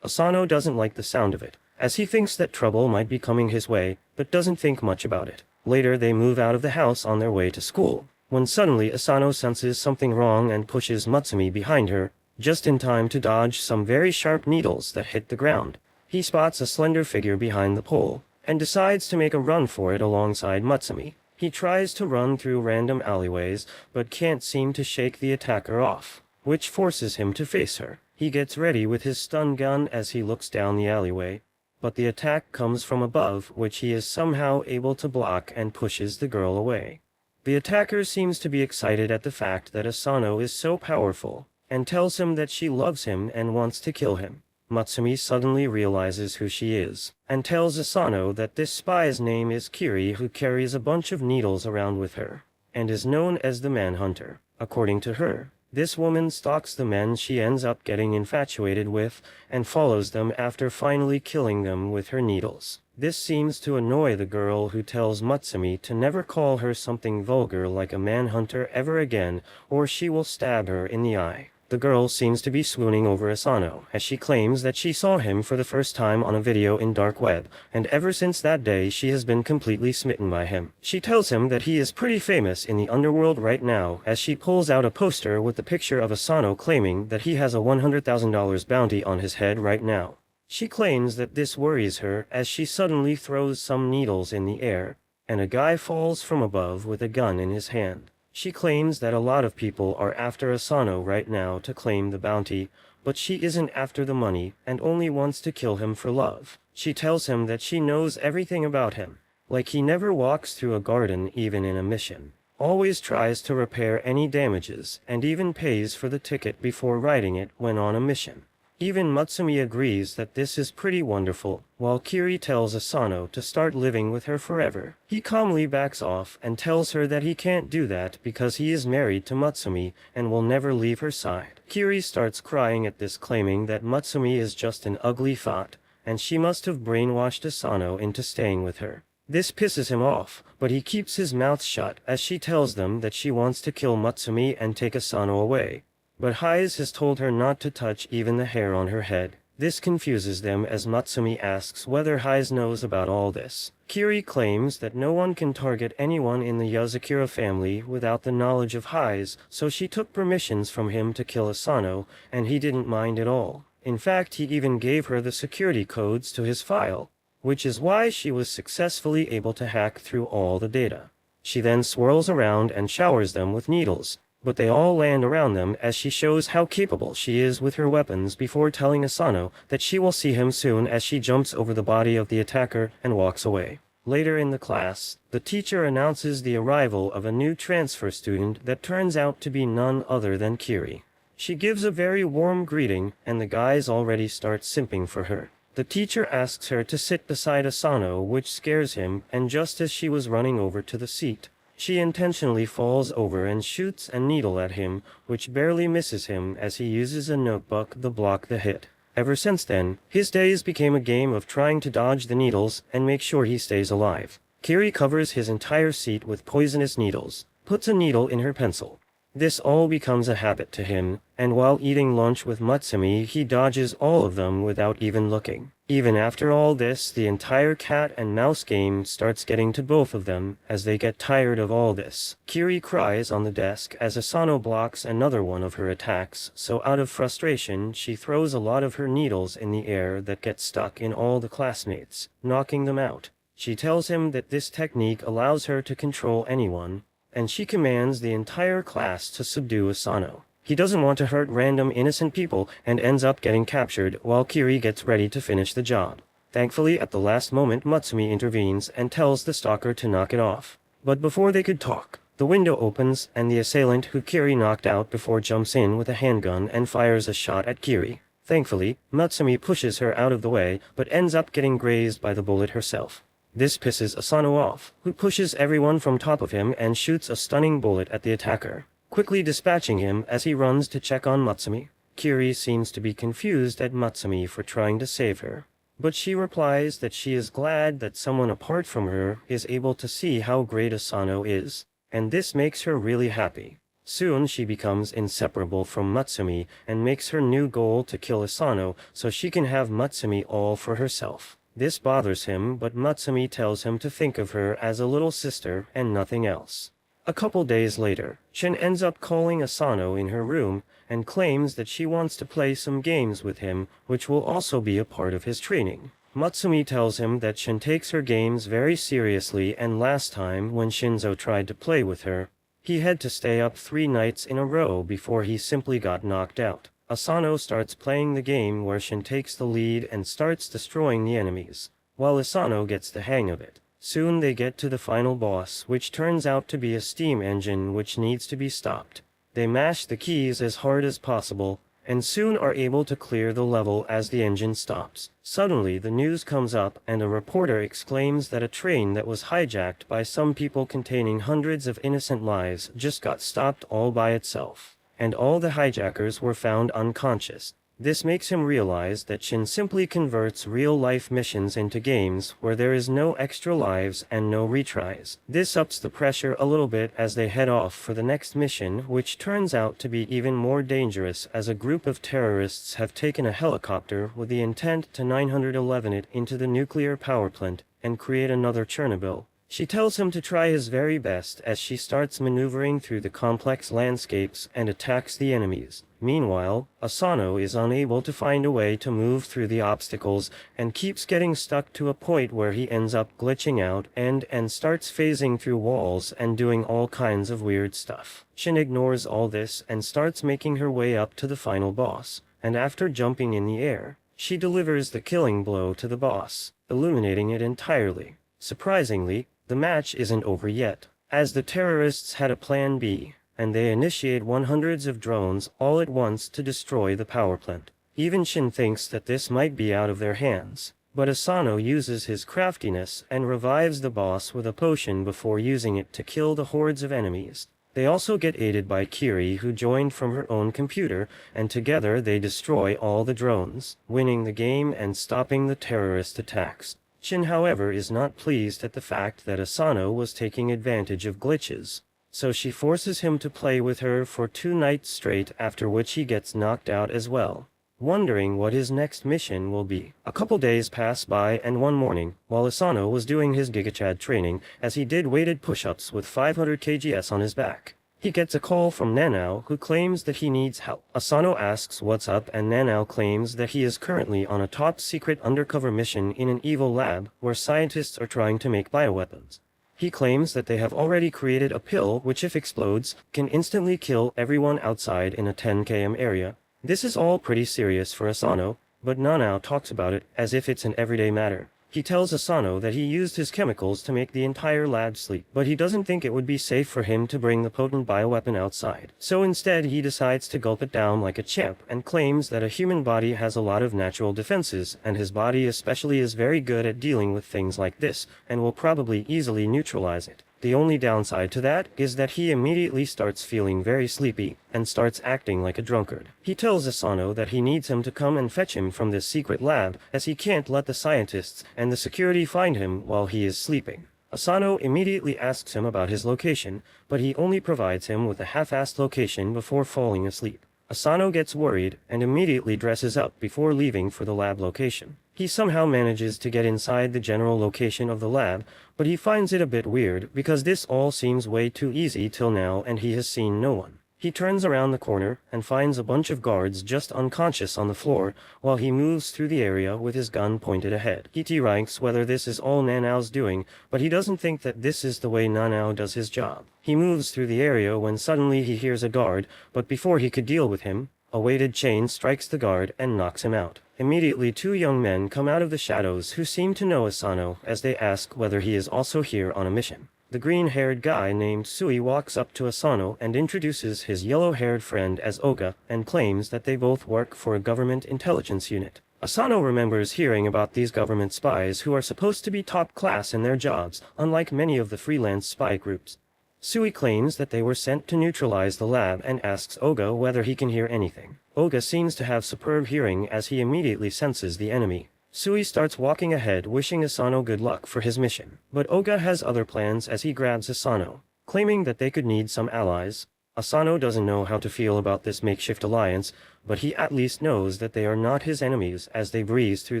Asano doesn't like the sound of it, as he thinks that trouble might be coming his way, but doesn't think much about it. Later they move out of the house on their way to school, when suddenly Asano senses something wrong and pushes Matsumi behind her, just in time to dodge some very sharp needles that hit the ground. He spots a slender figure behind the pole, and decides to make a run for it alongside Matsumi. He tries to run through random alleyways, but can't seem to shake the attacker off, which forces him to face her. He gets ready with his stun gun as he looks down the alleyway, but the attack comes from above, which he is somehow able to block and pushes the girl away. The attacker seems to be excited at the fact that Asano is so powerful, and tells him that she loves him and wants to kill him. Matsumi suddenly realizes who she is, and tells Asano that this spy's name is Kiri, who carries a bunch of needles around with her, and is known as the Manhunter. According to her, this woman stalks the men she ends up getting infatuated with, and follows them after finally killing them with her needles. This seems to annoy the girl, who tells Matsumi to never call her something vulgar like a manhunter ever again, or she will stab her in the eye. The girl seems to be swooning over Asano, as she claims that she saw him for the first time on a video in dark web, and ever since that day she has been completely smitten by him. She tells him that he is pretty famous in the underworld right now, as she pulls out a poster with the picture of Asano claiming that he has a $100,000 bounty on his head right now. She claims that this worries her, as she suddenly throws some needles in the air, and a guy falls from above with a gun in his hand. She claims that a lot of people are after Asano right now to claim the bounty, but she isn't after the money and only wants to kill him for love. She tells him that she knows everything about him, like he never walks through a garden even in a mission, always tries to repair any damages, and even pays for the ticket before riding it when on a mission. Even Matsumi agrees that this is pretty wonderful, while Kiri tells Asano to start living with her forever. He calmly backs off and tells her that he can't do that because he is married to Matsumi and will never leave her side. Kiri starts crying at this, claiming that Matsumi is just an ugly thought, and she must have brainwashed Asano into staying with her. This pisses him off, but he keeps his mouth shut as she tells them that she wants to kill Matsumi and take Asano away. But Hise has told her not to touch even the hair on her head. This confuses them as Matsumi asks whether Hise knows about all this. Kiri claims that no one can target anyone in the Yuzakura family without the knowledge of Hise, so she took permissions from him to kill Asano, and he didn't mind at all. In fact, he even gave her the security codes to his file, which is why she was successfully able to hack through all the data. She then swirls around and showers them with needles, but they all land around them as she shows how capable she is with her weapons before telling Asano that she will see him soon, as she jumps over the body of the attacker and walks away. Later in the class, the teacher announces the arrival of a new transfer student that turns out to be none other than Kiri. She gives a very warm greeting, and the guys already start simping for her. The teacher asks her to sit beside Asano, which scares him, and just as she was running over to the seat, she intentionally falls over and shoots a needle at him, which barely misses him as he uses a notebook to block the hit. Ever since then, his days became a game of trying to dodge the needles and make sure he stays alive. Kiri covers his entire seat with poisonous needles, puts a needle in her pencil. This all becomes a habit to him, and while eating lunch with Matsumi, he dodges all of them without even looking. Even after all this, the entire cat and mouse game starts getting to both of them as they get tired of all this. Kiri cries on the desk as Asano blocks another one of her attacks, so out of frustration, she throws a lot of her needles in the air that get stuck in all the classmates, knocking them out. She tells him that this technique allows her to control anyone, and she commands the entire class to subdue Asano. He doesn't want to hurt random innocent people and ends up getting captured while Kiri gets ready to finish the job. Thankfully, at the last moment, Matsumi intervenes and tells the stalker to knock it off. But before they could talk, the window opens and the assailant who Kiri knocked out before jumps in with a handgun and fires a shot at Kiri. Thankfully, Matsumi pushes her out of the way but ends up getting grazed by the bullet herself. This pisses Asano off, who pushes everyone from top of him and shoots a stunning bullet at the attacker, quickly dispatching him as he runs to check on Matsumi. Kiri seems to be confused at Matsumi for trying to save her, but she replies that she is glad that someone apart from her is able to see how great Asano is, and this makes her really happy. Soon she becomes inseparable from Matsumi and makes her new goal to kill Asano so she can have Matsumi all for herself. This bothers him, but Matsumi tells him to think of her as a little sister and nothing else. A couple days later, Shin ends up calling Asano in her room and claims that she wants to play some games with him, which will also be a part of his training. Matsumi tells him that Shin takes her games very seriously, and last time when Shinzo tried to play with her, he had to stay up 3 nights in a row before he simply got knocked out. Asano starts playing the game where Shin takes the lead and starts destroying the enemies, while Asano gets the hang of it. Soon they get to the final boss, which turns out to be a steam engine which needs to be stopped. They mash the keys as hard as possible, and soon are able to clear the level as the engine stops. Suddenly the news comes up and a reporter exclaims that a train that was hijacked by some people containing hundreds of innocent lives just got stopped all by itself, and all the hijackers were found unconscious. This makes him realize that Shin simply converts real-life missions into games where there is no extra lives and no retries. This ups the pressure a little bit as they head off for the next mission, which turns out to be even more dangerous as a group of terrorists have taken a helicopter with the intent to 911 it into the nuclear power plant and create another Chernobyl. She tells him to try his very best as she starts maneuvering through the complex landscapes and attacks the enemies. Meanwhile, Asano is unable to find a way to move through the obstacles and keeps getting stuck to a point where he ends up glitching out and starts phasing through walls and doing all kinds of weird stuff. Shin ignores all this and starts making her way up to the final boss, and after jumping in the air, she delivers the killing blow to the boss, illuminating it entirely. Surprisingly, the match isn't over yet, as the terrorists had a plan B, and they initiate hundreds of drones all at once to destroy the power plant. Even Shin thinks that this might be out of their hands, but Asano uses his craftiness and revives the boss with a potion before using it to kill the hordes of enemies. They also get aided by Kiri, who joined from her own computer, and together they destroy all the drones, winning the game and stopping the terrorist attacks. Shin, however, is not pleased at the fact that Asano was taking advantage of glitches, so she forces him to play with her for 2 nights straight, after which he gets knocked out as well. Wondering what his next mission will be, a couple days pass by, and one morning, while Asano was doing his GigaChad training, as he did weighted push-ups with 500 kgs on his back, he gets a call from Nanao, who claims that he needs help. Asano asks what's up, and Nanao claims that he is currently on a top-secret undercover mission in an evil lab where scientists are trying to make bioweapons. He claims that they have already created a pill which, if explodes, can instantly kill everyone outside in a 10 km area. This is all pretty serious for Asano, but Nanao talks about it as if it's an everyday matter. He tells Asano that he used his chemicals to make the entire lab sleep, but he doesn't think it would be safe for him to bring the potent bioweapon outside. So instead he decides to gulp it down like a champ and claims that a human body has a lot of natural defenses, and his body especially is very good at dealing with things like this, and will probably easily neutralize it. The only downside to that is that he immediately starts feeling very sleepy and starts acting like a drunkard. He tells Asano that he needs him to come and fetch him from this secret lab, as he can't let the scientists and the security find him while he is sleeping. Asano immediately asks him about his location, but he only provides him with a half-assed location before falling asleep. Asano gets worried and immediately dresses up before leaving for the lab location. He somehow manages to get inside the general location of the lab, but he finds it a bit weird because this all seems way too easy till now and he has seen no one. He turns around the corner and finds a bunch of guards just unconscious on the floor while he moves through the area with his gun pointed ahead. He ranks whether this is all Nanao's doing, but he doesn't think that this is the way Nanao does his job. He moves through the area when suddenly he hears a guard, but before he could deal with him, a weighted chain strikes the guard and knocks him out. Immediately 2 young men come out of the shadows who seem to know Asano as they ask whether he is also here on a mission. The green-haired guy named Sui walks up to Asano and introduces his yellow-haired friend as Oga and claims that they both work for a government intelligence unit. Asano remembers hearing about these government spies who are supposed to be top class in their jobs, unlike many of the freelance spy groups. Sui claims that they were sent to neutralize the lab and asks Oga whether he can hear anything. Oga seems to have superb hearing as he immediately senses the enemy. Sui starts walking ahead wishing Asano good luck for his mission, but Oga has other plans as he grabs Asano, claiming that they could need some allies. Asano doesn't know how to feel about this makeshift alliance, but he at least knows that they are not his enemies as they breeze through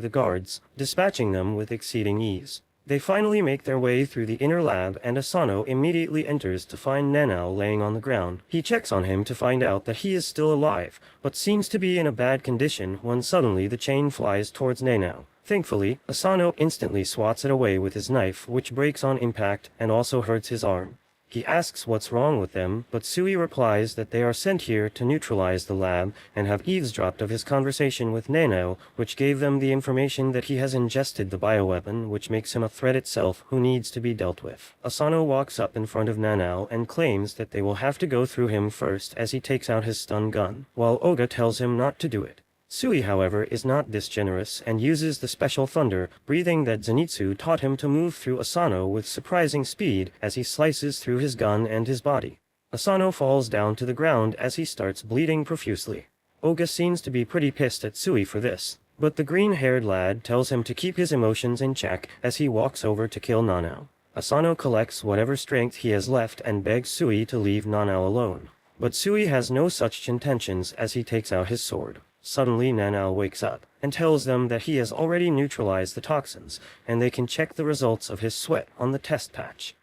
the guards, dispatching them with exceeding ease. They finally make their way through the inner lab and Asano immediately enters to find Nanao laying on the ground. He checks on him to find out that he is still alive, but seems to be in a bad condition when suddenly the chain flies towards Nanao. Thankfully, Asano instantly swats it away with his knife, which breaks on impact and also hurts his arm. He asks what's wrong with them, but Sui replies that they are sent here to neutralize the lab and have eavesdropped of his conversation with Nanao, which gave them the information that he has ingested the bioweapon, which makes him a threat itself who needs to be dealt with. Asano walks up in front of Nanao and claims that they will have to go through him first as he takes out his stun gun, while Oga tells him not to do it. Sui, however, is not this generous and uses the special thunder breathing that Zenitsu taught him to move through Asano with surprising speed as he slices through his gun and his body. Asano falls down to the ground as he starts bleeding profusely. Oga seems to be pretty pissed at Sui for this, but the green-haired lad tells him to keep his emotions in check as he walks over to kill Nanao. Asano collects whatever strength he has left and begs Sui to leave Nanao alone. But Sui has no such intentions as he takes out his sword. Suddenly Nanao wakes up and tells them that he has already neutralized the toxins and they can check the results of his sweat on the test patch.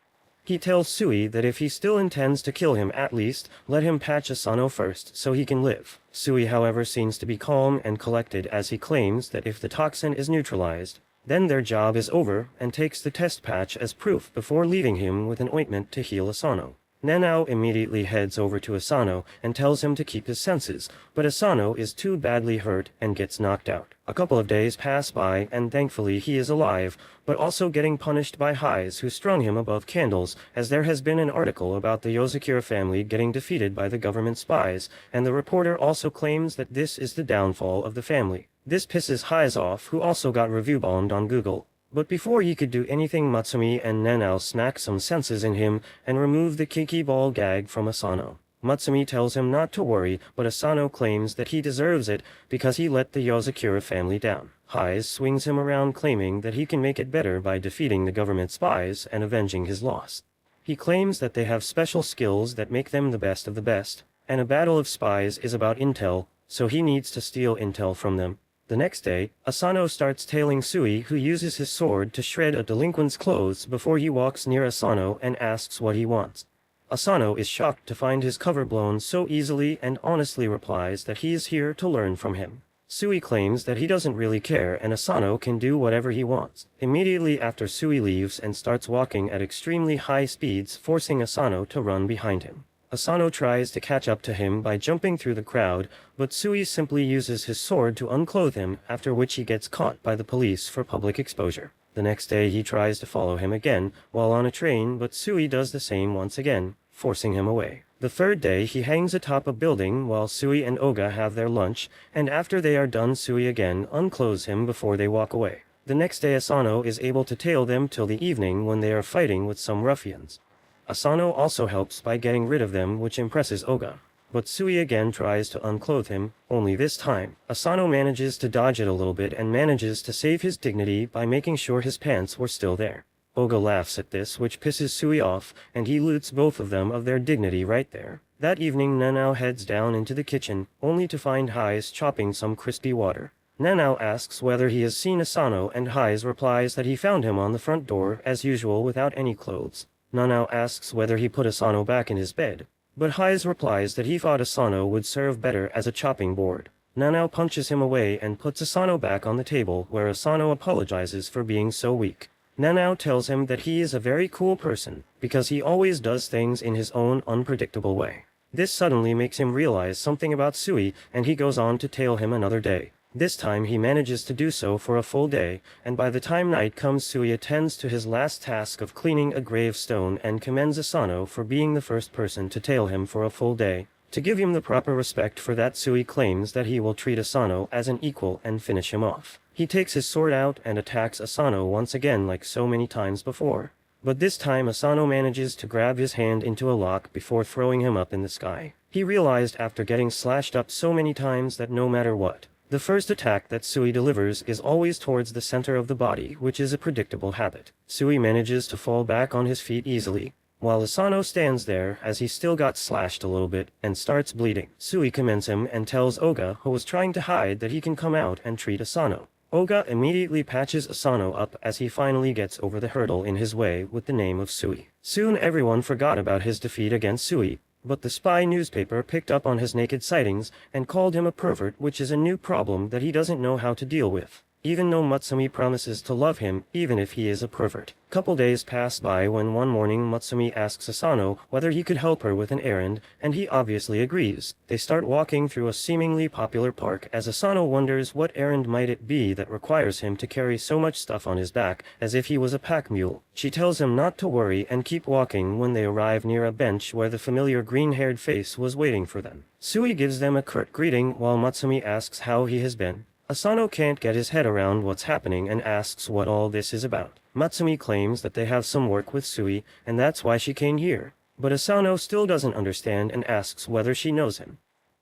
He tells Sui that if he still intends to kill him at least, let him patch Asano first so he can live. Sui, however, seems to be calm and collected as he claims that if the toxin is neutralized, then their job is over and takes the test patch as proof before leaving him with an ointment to heal Asano. Nanao immediately heads over to Asano and tells him to keep his senses, but Asano is too badly hurt and gets knocked out. A couple of days pass by and thankfully he is alive, but also getting punished by highs who strung him above candles as there has been an article about the Yozakura family getting defeated by the government spies, and the reporter also claims that this is the downfall of the family. This pisses highs off, who also got review bombed on Google. But before he could do anything, Matsumi and Nanao smack some senses in him and remove the kiki ball gag from Asano. Matsumi tells him not to worry, but Asano claims that he deserves it because he let the Yozakura family down. Highs swings him around claiming that he can make it better by defeating the government spies and avenging his loss. He claims that they have special skills that make them the best of the best, and a battle of spies is about intel, so he needs to steal intel from them. The next day, Asano starts tailing Sui, who uses his sword to shred a delinquent's clothes before he walks near Asano and asks what he wants. Asano is shocked to find his cover blown so easily and honestly replies that he is here to learn from him. Sui claims that he doesn't really care and Asano can do whatever he wants. Immediately after, Sui leaves and starts walking at extremely high speeds, forcing Asano to run behind him. Asano tries to catch up to him by jumping through the crowd, but Sui simply uses his sword to unclothe him, after which he gets caught by the police for public exposure. The next day he tries to follow him again while on a train, but Sui does the same once again, forcing him away. The third day he hangs atop a building while Sui and Oga have their lunch, and after they are done Sui again unclothes him before they walk away. The next day Asano is able to tail them till the evening when they are fighting with some ruffians. Asano also helps by getting rid of them, which impresses Oga. But Sui again tries to unclothe him, only this time Asano manages to dodge it a little bit and manages to save his dignity by making sure his pants were still there. Oga laughs at this, which pisses Sui off, and he loots both of them of their dignity right there. That evening Nanao heads down into the kitchen, only to find Highs chopping some crispy water. Nanao asks whether he has seen Asano, and Highs replies that he found him on the front door, as usual, without any clothes. Nanao asks whether he put Asano back in his bed. But Hayes replies that he thought Asano would serve better as a chopping board. Nanao punches him away and puts Asano back on the table, where Asano apologizes for being so weak. Nanao tells him that he is a very cool person, because he always does things in his own unpredictable way. This suddenly makes him realize something about Sui, and he goes on to tail him another day. This time he manages to do so for a full day, and by the time night comes Sui attends to his last task of cleaning a gravestone and commends Asano for being the first person to tail him for a full day. To give him the proper respect for that, Sui claims that he will treat Asano as an equal and finish him off. He takes his sword out and attacks Asano once again like so many times before. But this time Asano manages to grab his hand into a lock before throwing him up in the sky. He realized after getting slashed up so many times that no matter what, the first attack that Sui delivers is always towards the center of the body, which is a predictable habit. Sui manages to fall back on his feet easily, while Asano stands there as he still got slashed a little bit and starts bleeding. Sui commends him and tells Oga, who was trying to hide, that he can come out and treat Asano. Oga immediately patches Asano up as he finally gets over the hurdle in his way with the name of Sui. Soon everyone forgot about his defeat against Sui, but the spy newspaper picked up on his naked sightings and called him a pervert, which is a new problem that he doesn't know how to deal with, even though Matsumi promises to love him even if he is a pervert. Couple days pass by when one morning Matsumi asks Asano whether he could help her with an errand, and he obviously agrees. They start walking through a seemingly popular park as Asano wonders what errand might it be that requires him to carry so much stuff on his back as if he was a pack mule. She tells him not to worry and keep walking when they arrive near a bench where the familiar green-haired face was waiting for them. Sui gives them a curt greeting while Matsumi asks how he has been. Asano can't get his head around what's happening and asks what all this is about. Matsumi claims that they have some work with Sui, and that's why she came here. But Asano still doesn't understand and asks whether she knows him.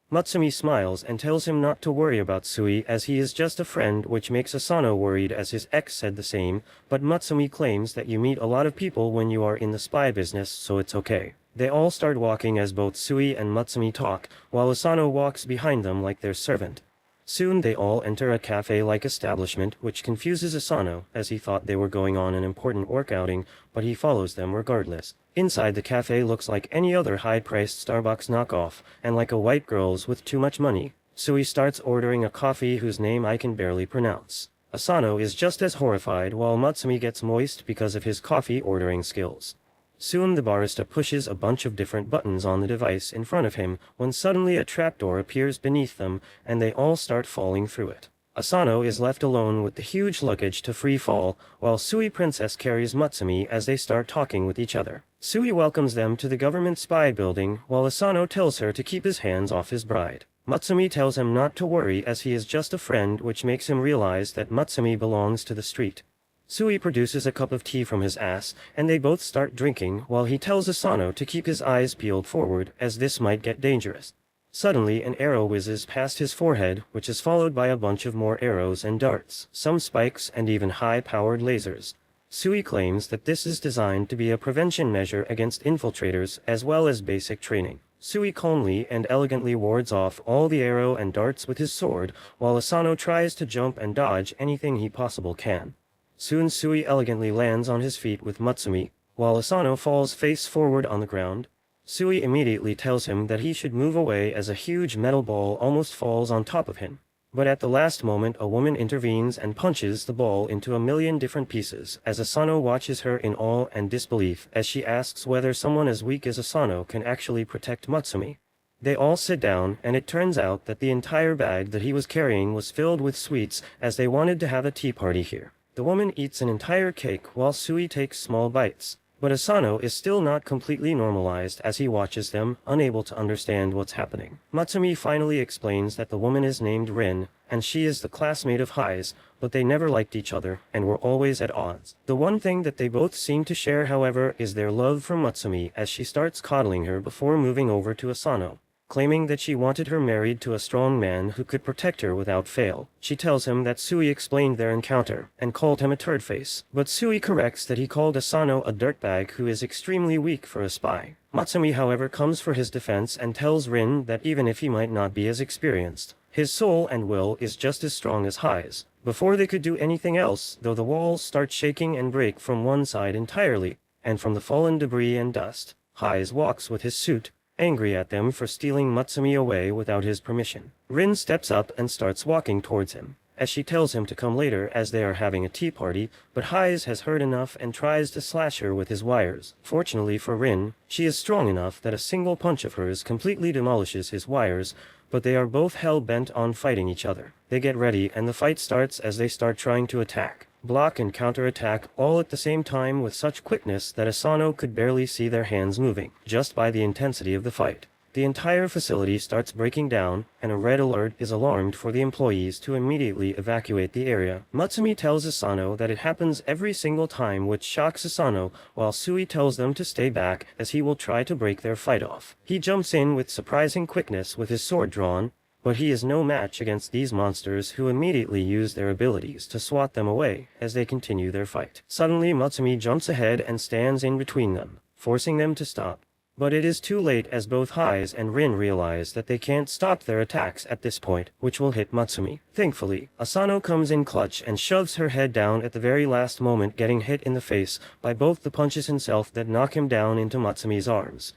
Matsumi smiles and tells him not to worry about Sui as he is just a friend, which makes Asano worried as his ex said the same, but Matsumi claims that you meet a lot of people when you are in the spy business, so it's okay. They all start walking as both Sui and Matsumi talk, while Asano walks behind them like their servant. Soon they all enter a cafe-like establishment, which confuses Asano as he thought they were going on an important work outing, but he follows them regardless. Inside, the cafe looks like any other high-priced Starbucks knockoff, and like a white girl's with too much money. Sui starts ordering a coffee whose name I can barely pronounce. Asano is just as horrified while Matsumi gets moist because of his coffee ordering skills. Soon the barista pushes a bunch of different buttons on the device in front of him when suddenly a trapdoor appears beneath them and they all start falling through it. Asano is left alone with the huge luggage to free fall, while Sui Princess carries Matsumi as they start talking with each other. Sui welcomes them to the government spy building while Asano tells her to keep his hands off his bride. Matsumi tells him not to worry as he is just a friend, which makes him realize that Matsumi belongs to the street. Sui produces a cup of tea from his ass, and they both start drinking while he tells Asano to keep his eyes peeled forward as this might get dangerous. Suddenly an arrow whizzes past his forehead, which is followed by a bunch of more arrows and darts, some spikes and even high-powered lasers. Sui claims that this is designed to be a prevention measure against infiltrators as well as basic training. Sui calmly and elegantly wards off all the arrow and darts with his sword, while Asano tries to jump and dodge anything he possibly can. Soon Sui elegantly lands on his feet with Matsumi, while Asano falls face forward on the ground. Sui immediately tells him that he should move away as a huge metal ball almost falls on top of him. But at the last moment a woman intervenes and punches the ball into a million different pieces as Asano watches her in awe and disbelief as she asks whether someone as weak as Asano can actually protect Matsumi. They all sit down, and it turns out that the entire bag that he was carrying was filled with sweets as they wanted to have a tea party here. The woman eats an entire cake while Sui takes small bites, but Asano is still not completely normalized as he watches them, unable to understand what's happening. Matsumi finally explains that the woman is named Rin, and she is the classmate of Hai's, but they never liked each other and were always at odds. The one thing that they both seem to share, however, is their love for Matsumi as she starts coddling her before moving over to Asano, claiming that she wanted her married to a strong man who could protect her without fail. She tells him that Sui explained their encounter and called him a turd face, but Sui corrects that he called Asano a dirtbag who is extremely weak for a spy. Matsumi, however, comes for his defense and tells Rin that even if he might not be as experienced, his soul and will is just as strong as Hai's. Before they could do anything else, though, the walls start shaking and break from one side entirely, and from the fallen debris and dust, Hai's walks with his suit, angry at them for stealing Matsumi away without his permission. Rin steps up and starts walking towards him, as she tells him to come later as they are having a tea party, but Hayes has heard enough and tries to slash her with his wires. Fortunately for Rin, she is strong enough that a single punch of hers completely demolishes his wires, but they are both hell-bent on fighting each other. They get ready and the fight starts as they start trying to attack, block and counterattack all at the same time with such quickness that Asano could barely see their hands moving, just by the intensity of the fight. The entire facility starts breaking down, and a red alert is alarmed for the employees to immediately evacuate the area. Matsumi tells Asano that it happens every single time, which shocks Asano, while Sui tells them to stay back as he will try to break their fight off. He jumps in with surprising quickness with his sword drawn, but he is no match against these monsters who immediately use their abilities to swat them away as they continue their fight. Suddenly Matsumi jumps ahead and stands in between them, forcing them to stop. But it is too late as both Hayes and Rin realize that they can't stop their attacks at this point, which will hit Matsumi. Thankfully, Asano comes in clutch and shoves her head down at the very last moment, getting hit in the face by both the punches himself that knock him down into Matsumi's arms.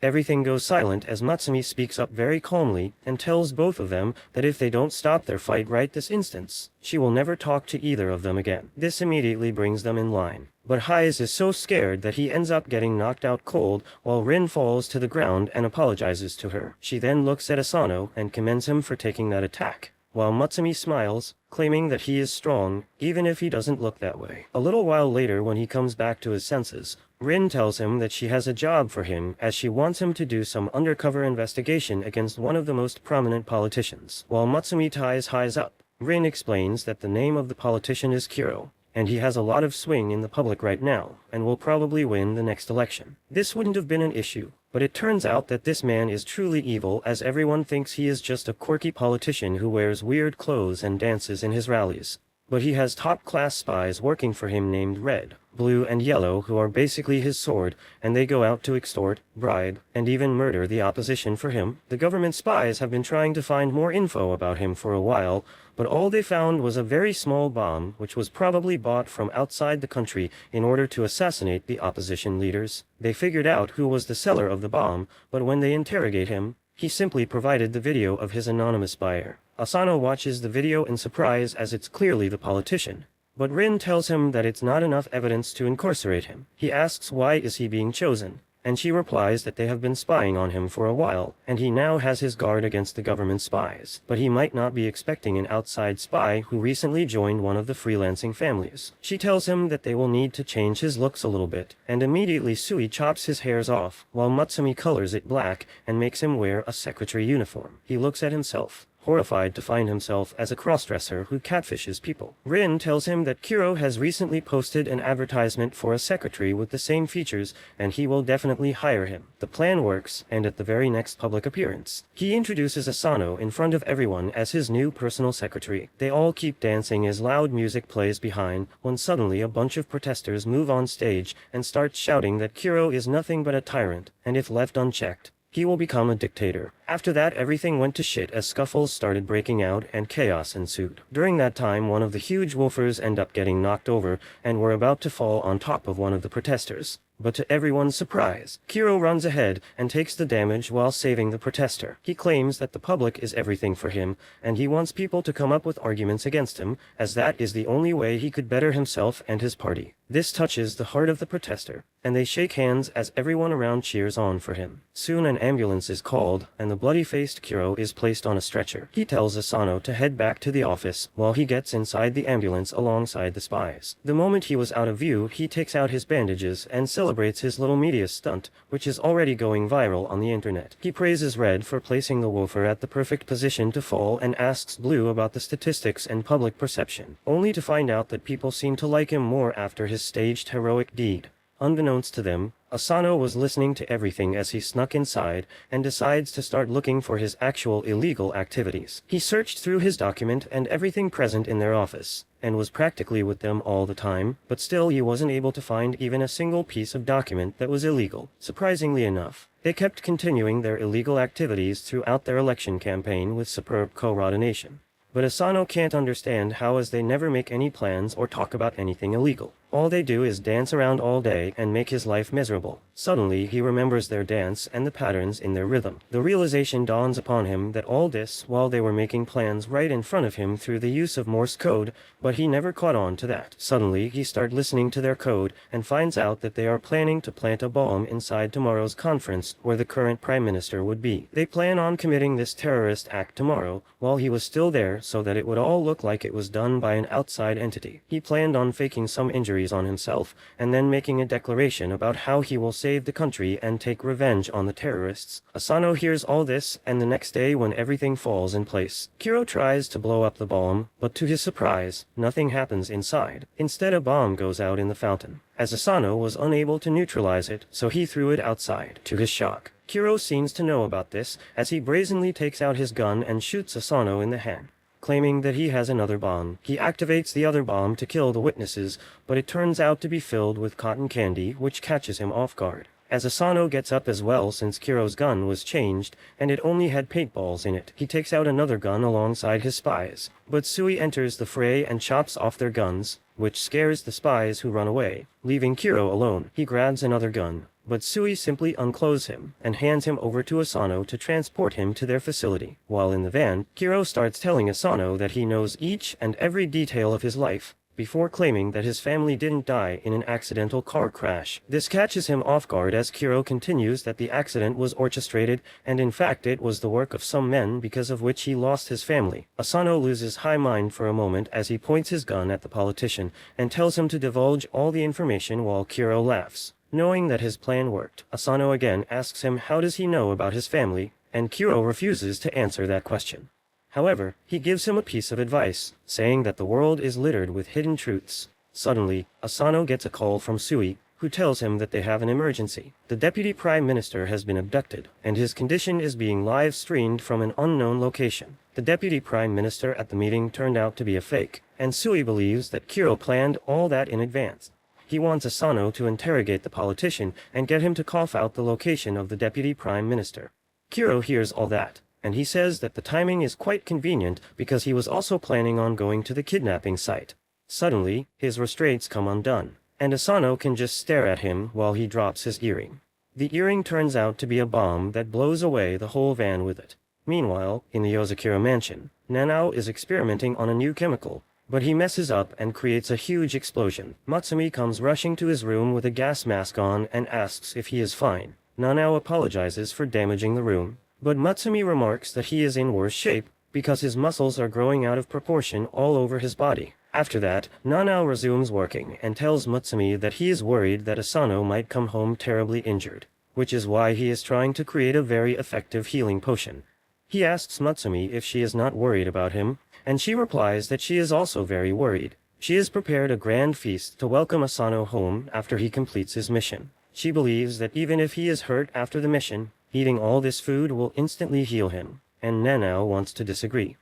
Everything goes silent as Matsumi speaks up very calmly and tells both of them that if they don't stop their fight right this instant, she will never talk to either of them again. This immediately brings them in line. But Hayes is so scared that he ends up getting knocked out cold while Rin falls to the ground and apologizes to her. She then looks at Asano and commends him for taking that attack, while Matsumi smiles, claiming that he is strong, even if he doesn't look that way. A little while later, when he comes back to his senses, Rin tells him that she has a job for him as she wants him to do some undercover investigation against one of the most prominent politicians. While Matsumi ties Hayes up, Rin explains that the name of the politician is Kiro, and he has a lot of swing in the public right now, and will probably win the next election. This wouldn't have been an issue, but it turns out that this man is truly evil, as everyone thinks he is just a quirky politician who wears weird clothes and dances in his rallies. But he has top-class spies working for him named Red, Blue, and Yellow, who are basically his sword, and they go out to extort, bribe, and even murder the opposition for him. The government spies have been trying to find more info about him for a while, but all they found was a very small bomb which was probably bought from outside the country in order to assassinate the opposition leaders. They figured out who was the seller of the bomb, but when they interrogate him, he simply provided the video of his anonymous buyer. Asano watches the video in surprise as it's clearly the politician, but Rin tells him that it's not enough evidence to incarcerate him. He asks why is he being chosen, and she replies that they have been spying on him for a while, and he now has his guard against the government spies. But he might not be expecting an outside spy who recently joined one of the freelancing families. She tells him that they will need to change his looks a little bit, and immediately Sui chops his hairs off, while Matsumi colors it black and makes him wear a secretary uniform. He looks at himself, horrified to find himself as a crossdresser who catfishes people. Rin tells him that Kiro has recently posted an advertisement for a secretary with the same features, and he will definitely hire him. The plan works, and at the very next public appearance, he introduces Asano in front of everyone as his new personal secretary. They all keep dancing as loud music plays behind, when suddenly a bunch of protesters move on stage and start shouting that Kiro is nothing but a tyrant, and if left unchecked, he will become a dictator. After that, everything went to shit as scuffles started breaking out and chaos ensued. During that time, one of the huge woofers ended up getting knocked over and were about to fall on top of one of the protesters. But to everyone's surprise, Kiro runs ahead and takes the damage while saving the protester. He claims that the public is everything for him, and he wants people to come up with arguments against him, as that is the only way he could better himself and his party. This touches the heart of the protester, and they shake hands as everyone around cheers on for him. Soon an ambulance is called, and the bloody-faced Kiro is placed on a stretcher. He tells Asano to head back to the office while he gets inside the ambulance alongside the spies. The moment he was out of view, he takes out his bandages and celebrates his little media stunt, which is already going viral on the internet. He praises Red for placing the woofer at the perfect position to fall and asks Blue about the statistics and public perception, only to find out that people seem to like him more after his staged heroic deed. Unbeknownst to them, Asano was listening to everything as he snuck inside and decides to start looking for his actual illegal activities. He searched through his document and everything present in their office, and was practically with them all the time, but still he wasn't able to find even a single piece of document that was illegal. Surprisingly enough, they kept continuing their illegal activities throughout their election campaign with superb coordination. But Asano can't understand how, as they never make any plans or talk about anything illegal. All they do is dance around all day and make his life miserable. Suddenly, he remembers their dance and the patterns in their rhythm. The realization dawns upon him that all this while they were making plans right in front of him through the use of Morse code, but he never caught on to that. Suddenly, he starts listening to their code and finds out that they are planning to plant a bomb inside tomorrow's conference where the current prime minister would be. They plan on committing this terrorist act tomorrow while he was still there so that it would all look like it was done by an outside entity. He planned on faking some injuries on himself and then making a declaration about how he will save the country and take revenge on the terrorists. Asano hears all this, and the next day when everything falls in place, Kiro tries to blow up the bomb, but to his surprise, nothing happens inside. Instead, a bomb goes out in the fountain, as Asano was unable to neutralize it, so he threw it outside. To his shock, Kiro seems to know about this, as he brazenly takes out his gun and shoots Asano in the hand, claiming that he has another bomb. He activates the other bomb to kill the witnesses, but it turns out to be filled with cotton candy, which catches him off guard. As Asano gets up as well since Kiro's gun was changed, and it only had paintballs in it, he takes out another gun alongside his spies. But Sui enters the fray and chops off their guns, which scares the spies who run away, leaving Kiro alone. He grabs another gun, but Sui simply unclothes him and hands him over to Asano to transport him to their facility. While in the van, Kiro starts telling Asano that he knows each and every detail of his life, before claiming that his family didn't die in an accidental car crash. This catches him off guard as Kiro continues that the accident was orchestrated and in fact it was the work of some men because of which he lost his family. Asano loses high mind for a moment as he points his gun at the politician and tells him to divulge all the information while Kiro laughs. Knowing that his plan worked, Asano again asks him how does he know about his family, and Kiro refuses to answer that question. However, he gives him a piece of advice, saying that the world is littered with hidden truths. Suddenly, Asano gets a call from Sui, who tells him that they have an emergency. The deputy prime minister has been abducted, and his condition is being live-streamed from an unknown location. The deputy prime minister at the meeting turned out to be a fake, and Sui believes that Kiro planned all that in advance. He wants Asano to interrogate the politician and get him to cough out the location of the deputy prime minister. Kiro hears all that, and he says that the timing is quite convenient because he was also planning on going to the kidnapping site. Suddenly, his restraints come undone, and Asano can just stare at him while he drops his earring. The earring turns out to be a bomb that blows away the whole van with it. Meanwhile, in the Yozakura mansion, Nanao is experimenting on a new chemical, but he messes up and creates a huge explosion. Matsumi comes rushing to his room with a gas mask on and asks if he is fine. Nanao apologizes for damaging the room, but Matsumi remarks that he is in worse shape because his muscles are growing out of proportion all over his body. After that, Nanao resumes working and tells Matsumi that he is worried that Asano might come home terribly injured, which is why he is trying to create a very effective healing potion. He asks Matsumi if she is not worried about him, and she replies that she is also very worried. She has prepared a grand feast to welcome Asano home after he completes his mission. She believes that even if he is hurt after the mission, eating all this food will instantly heal him, and Nanao wants to disagree.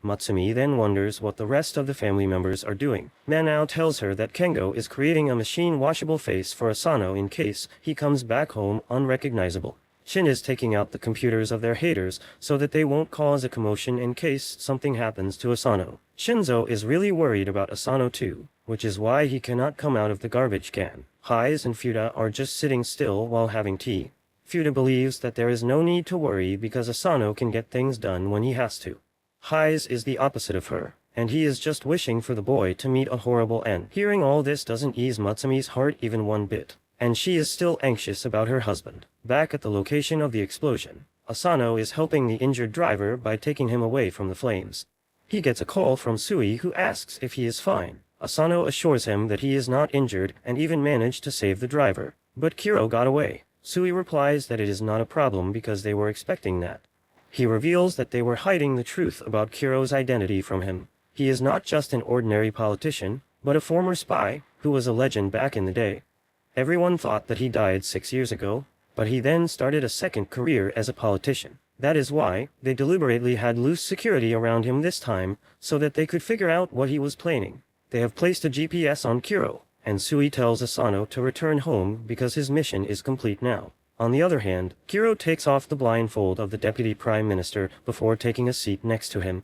Matsumi then wonders what the rest of the family members are doing. Nanao tells her that Kengo is creating a machine-washable face for Asano in case he comes back home unrecognizable. Shin is taking out the computers of their haters so that they won't cause a commotion in case something happens to Asano. Shinzo is really worried about Asano too, which is why he cannot come out of the garbage can. Hais and Fuda are just sitting still while having tea. Fuda believes that there is no need to worry because Asano can get things done when he has to. Hais is the opposite of her, and he is just wishing for the boy to meet a horrible end. Hearing all this doesn't ease Matsumi's heart even one bit, and she is still anxious about her husband. Back at the location of the explosion, Asano is helping the injured driver by taking him away from the flames. He gets a call from Sui who asks if he is fine. Asano assures him that he is not injured and even managed to save the driver, but Kiro got away. Sui replies that it is not a problem because they were expecting that. He reveals that they were hiding the truth about Kiro's identity from him. He is not just an ordinary politician, but a former spy who was a legend back in the day. Everyone thought that he died 6 years ago, but he then started a second career as a politician. That is why they deliberately had loose security around him this time so that they could figure out what he was planning. They have placed a GPS on Kiro, and Sui tells Asano to return home because his mission is complete now. On the other hand, Kiro takes off the blindfold of the deputy prime minister before taking a seat next to him.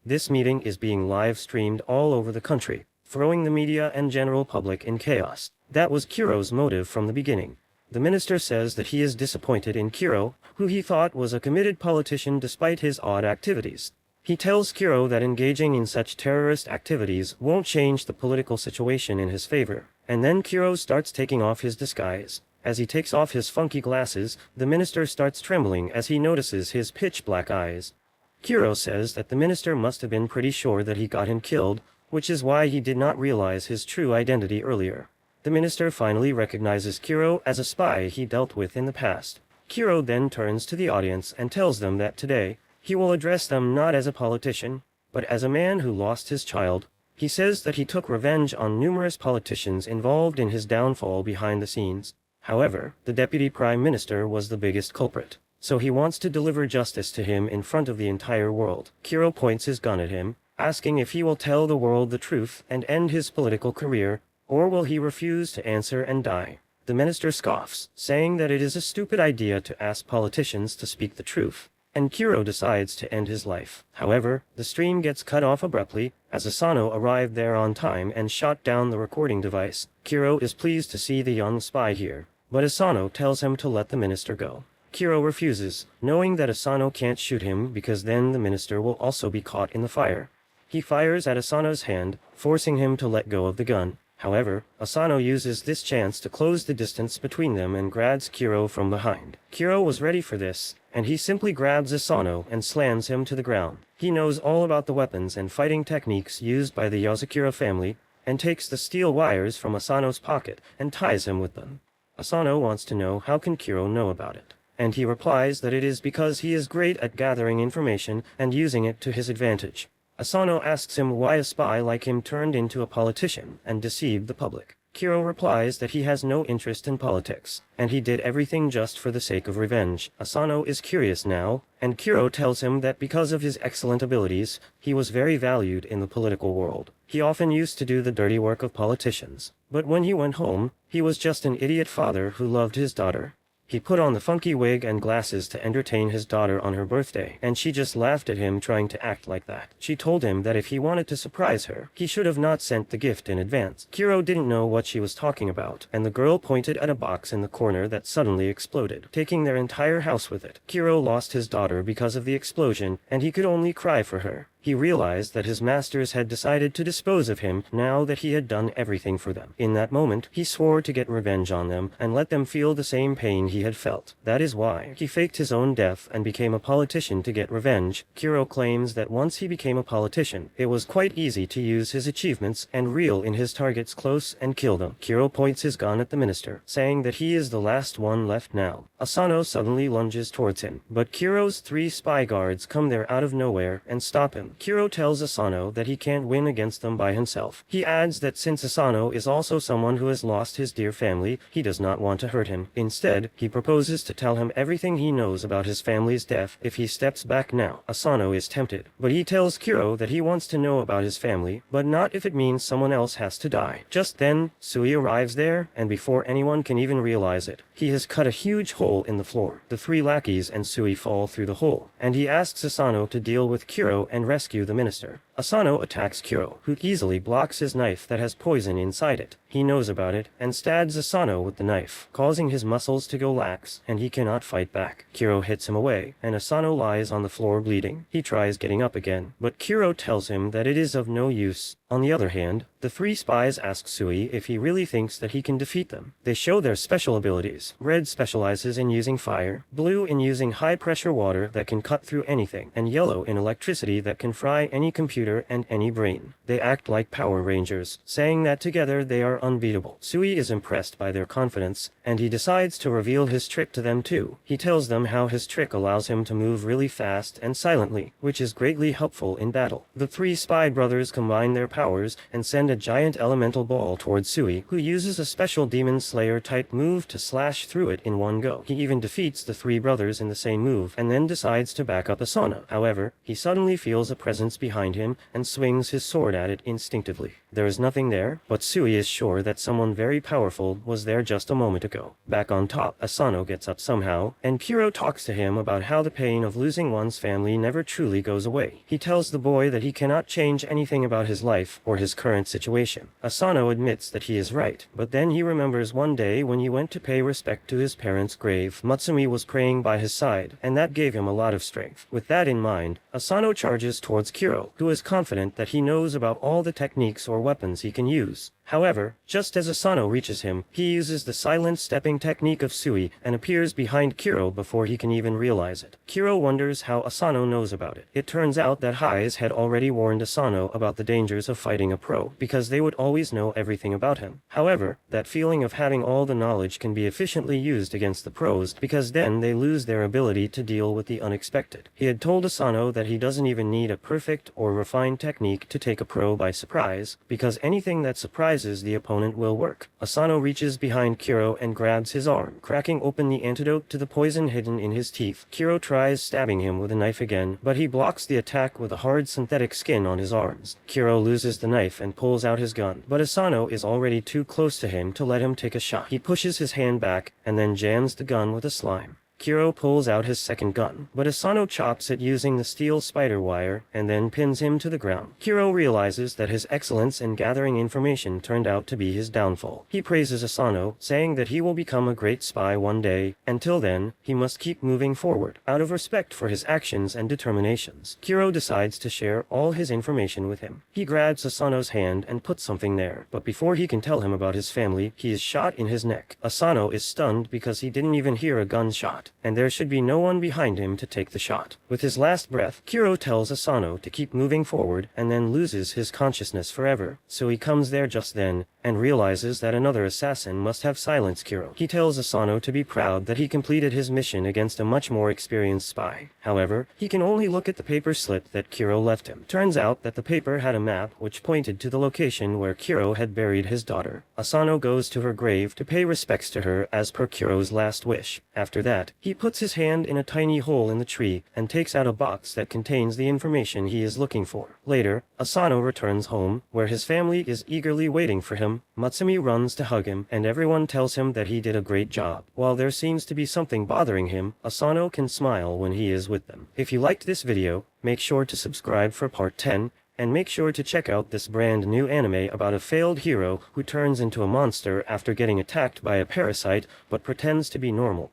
This meeting is being live-streamed all over the country. throwing the media and general public in chaos. That was Kuro's motive from the beginning. The minister says that he is disappointed in Kuro, who he thought was a committed politician despite his odd activities. He tells Kuro that engaging in such terrorist activities won't change the political situation in his favor, and then Kuro starts taking off his disguise. As he takes off his funky glasses, the minister starts trembling as he notices his pitch-black eyes. Kuro says that the minister must have been pretty sure that he got him killed, which is why he did not realize his true identity earlier. The minister finally recognizes Kuro as a spy he dealt with in the past. Kuro then turns to the audience and tells them that today, he will address them not as a politician, but as a man who lost his child. He says that he took revenge on numerous politicians involved in his downfall behind the scenes. However, the deputy prime minister was the biggest culprit, so he wants to deliver justice to him in front of the entire world. Kuro points his gun at him, asking if he will tell the world the truth and end his political career, or will he refuse to answer and die. The minister scoffs, saying that it is a stupid idea to ask politicians to speak the truth, and Kuro decides to end his life. However, the stream gets cut off abruptly, as Asano arrived there on time and shot down the recording device. Kuro is pleased to see the young spy here, but Asano tells him to let the minister go. Kuro refuses, knowing that Asano can't shoot him because then the minister will also be caught in the fire. He fires at Asano's hand, forcing him to let go of the gun. However, Asano uses this chance to close the distance between them and grabs Kuro from behind. Kuro was ready for this, and he simply grabs Asano and slams him to the ground. He knows all about the weapons and fighting techniques used by the Yozakura family, and takes the steel wires from Asano's pocket and ties him with them. Asano wants to know how can Kuro know about it, and he replies that it is because he is great at gathering information and using it to his advantage. Asano asks him why a spy like him turned into a politician and deceived the public. Kuro replies that he has no interest in politics, and he did everything just for the sake of revenge. Asano is curious now, and Kuro tells him that because of his excellent abilities, he was very valued in the political world. He often used to do the dirty work of politicians, but when he went home, he was just an idiot father who loved his daughter. He put on the funky wig and glasses to entertain his daughter on her birthday, and she just laughed at him trying to act like that. She told him that if he wanted to surprise her, he should have not sent the gift in advance. Kuro didn't know what she was talking about, and the girl pointed at a box in the corner that suddenly exploded, taking their entire house with it. Kuro lost his daughter because of the explosion, and he could only cry for her. He realized that his masters had decided to dispose of him now that he had done everything for them. In that moment, he swore to get revenge on them and let them feel the same pain he had felt. That is why he faked his own death and became a politician to get revenge. Kuro claims that once he became a politician, it was quite easy to use his achievements and reel in his targets close and kill them. Kuro points his gun at the minister, saying that he is the last one left now. Asano suddenly lunges towards him, but Kuro's 3 spy guards come there out of nowhere and stop him. Kuro tells Asano that he can't win against them by himself. He adds that since Asano is also someone who has lost his dear family, he does not want to hurt him. Instead, he proposes to tell him everything he knows about his family's death if he steps back now. Asano is tempted, but he tells Kuro that he wants to know about his family, but not if it means someone else has to die. Just then, Sui arrives there, and before anyone can even realize it, he has cut a huge hole in the floor. The 3 lackeys and Sui fall through the hole, and he asks Asano to deal with Kuro and rescue the minister. Asano attacks Kuro, who easily blocks his knife that has poison inside it. He knows about it, and stabs Asano with the knife, causing his muscles to go lax, and he cannot fight back. Kuro hits him away, and Asano lies on the floor bleeding. He tries getting up again, but Kuro tells him that it is of no use. On the other hand, the 3 spies ask Sui if he really thinks that he can defeat them. They show their special abilities. Red specializes in using fire, blue in using high-pressure water that can cut through anything, and yellow in electricity that can fry any computer and any brain. They act like Power Rangers, saying that together they are unbeatable. Sui is impressed by their confidence, and he decides to reveal his trick to them too. He tells them how his trick allows him to move really fast and silently, which is greatly helpful in battle. The 3 spy brothers combine their powers and send a giant elemental ball towards Sui, who uses a special Demon Slayer type move to slash through it in one go. He even defeats the 3 brothers in the same move, and then decides to back up Asano. However, he suddenly feels a presence behind him and swings his sword at it instinctively. There is nothing there, but Sui is sure that someone very powerful was there just a moment ago. Back on top, Asano gets up somehow, and Kuro talks to him about how the pain of losing one's family never truly goes away. He tells the boy that he cannot change anything about his life or his current situation. Asano admits that he is right, but then he remembers one day when he went to pay respect to his parents' grave. Matsumi was praying by his side, and that gave him a lot of strength. With that in mind, Asano charges towards Kuro, who is confident that he knows about all the techniques or weapons he can use. However, just as Asano reaches him, he uses the silent stepping technique of Sui and appears behind Kuro before he can even realize it. Kuro wonders how Asano knows about it. It turns out that Hayes had already warned Asano about the dangers of fighting a pro, because they would always know everything about him. However, that feeling of having all the knowledge can be efficiently used against the pros, because then they lose their ability to deal with the unexpected. He had told Asano that he doesn't even need a perfect or refined technique to take a pro by surprise, because anything that surprises the opponent will work. Asano reaches behind Kuro and grabs his arm, cracking open the antidote to the poison hidden in his teeth. Kuro tries stabbing him with a knife again, but he blocks the attack with a hard synthetic skin on his arms. Kuro loses the knife and pulls out his gun, but Asano is already too close to him to let him take a shot. He pushes his hand back and then jams the gun with a slime. Kuro pulls out his second gun, but Asano chops it using the steel spider wire and then pins him to the ground. Kuro realizes that his excellence in gathering information turned out to be his downfall. He praises Asano, saying that he will become a great spy one day. Until then, he must keep moving forward, out of respect for his actions and determinations. Kuro decides to share all his information with him. He grabs Asano's hand and puts something there, but before he can tell him about his family, he is shot in his neck. Asano is stunned because he didn't even hear a gunshot, and there should be no one behind him to take the shot. With his last breath, Kuro tells Asano to keep moving forward and then loses his consciousness forever. So he comes there just then and realizes that another assassin must have silenced Kuro. He tells Asano to be proud that he completed his mission against a much more experienced spy. However, he can only look at the paper slip that Kuro left him. Turns out that the paper had a map which pointed to the location where Kuro had buried his daughter. Asano goes to her grave to pay respects to her as per Kuro's last wish. After that, he puts his hand in a tiny hole in the tree and takes out a box that contains the information he is looking for. Later, Asano returns home, where his family is eagerly waiting for him. Matsumi runs to hug him, and everyone tells him that he did a great job. While there seems to be something bothering him, Asano can smile when he is with them. If you liked this video, make sure to subscribe for part 10, and make sure to check out this brand new anime about a failed hero who turns into a monster after getting attacked by a parasite but pretends to be normal.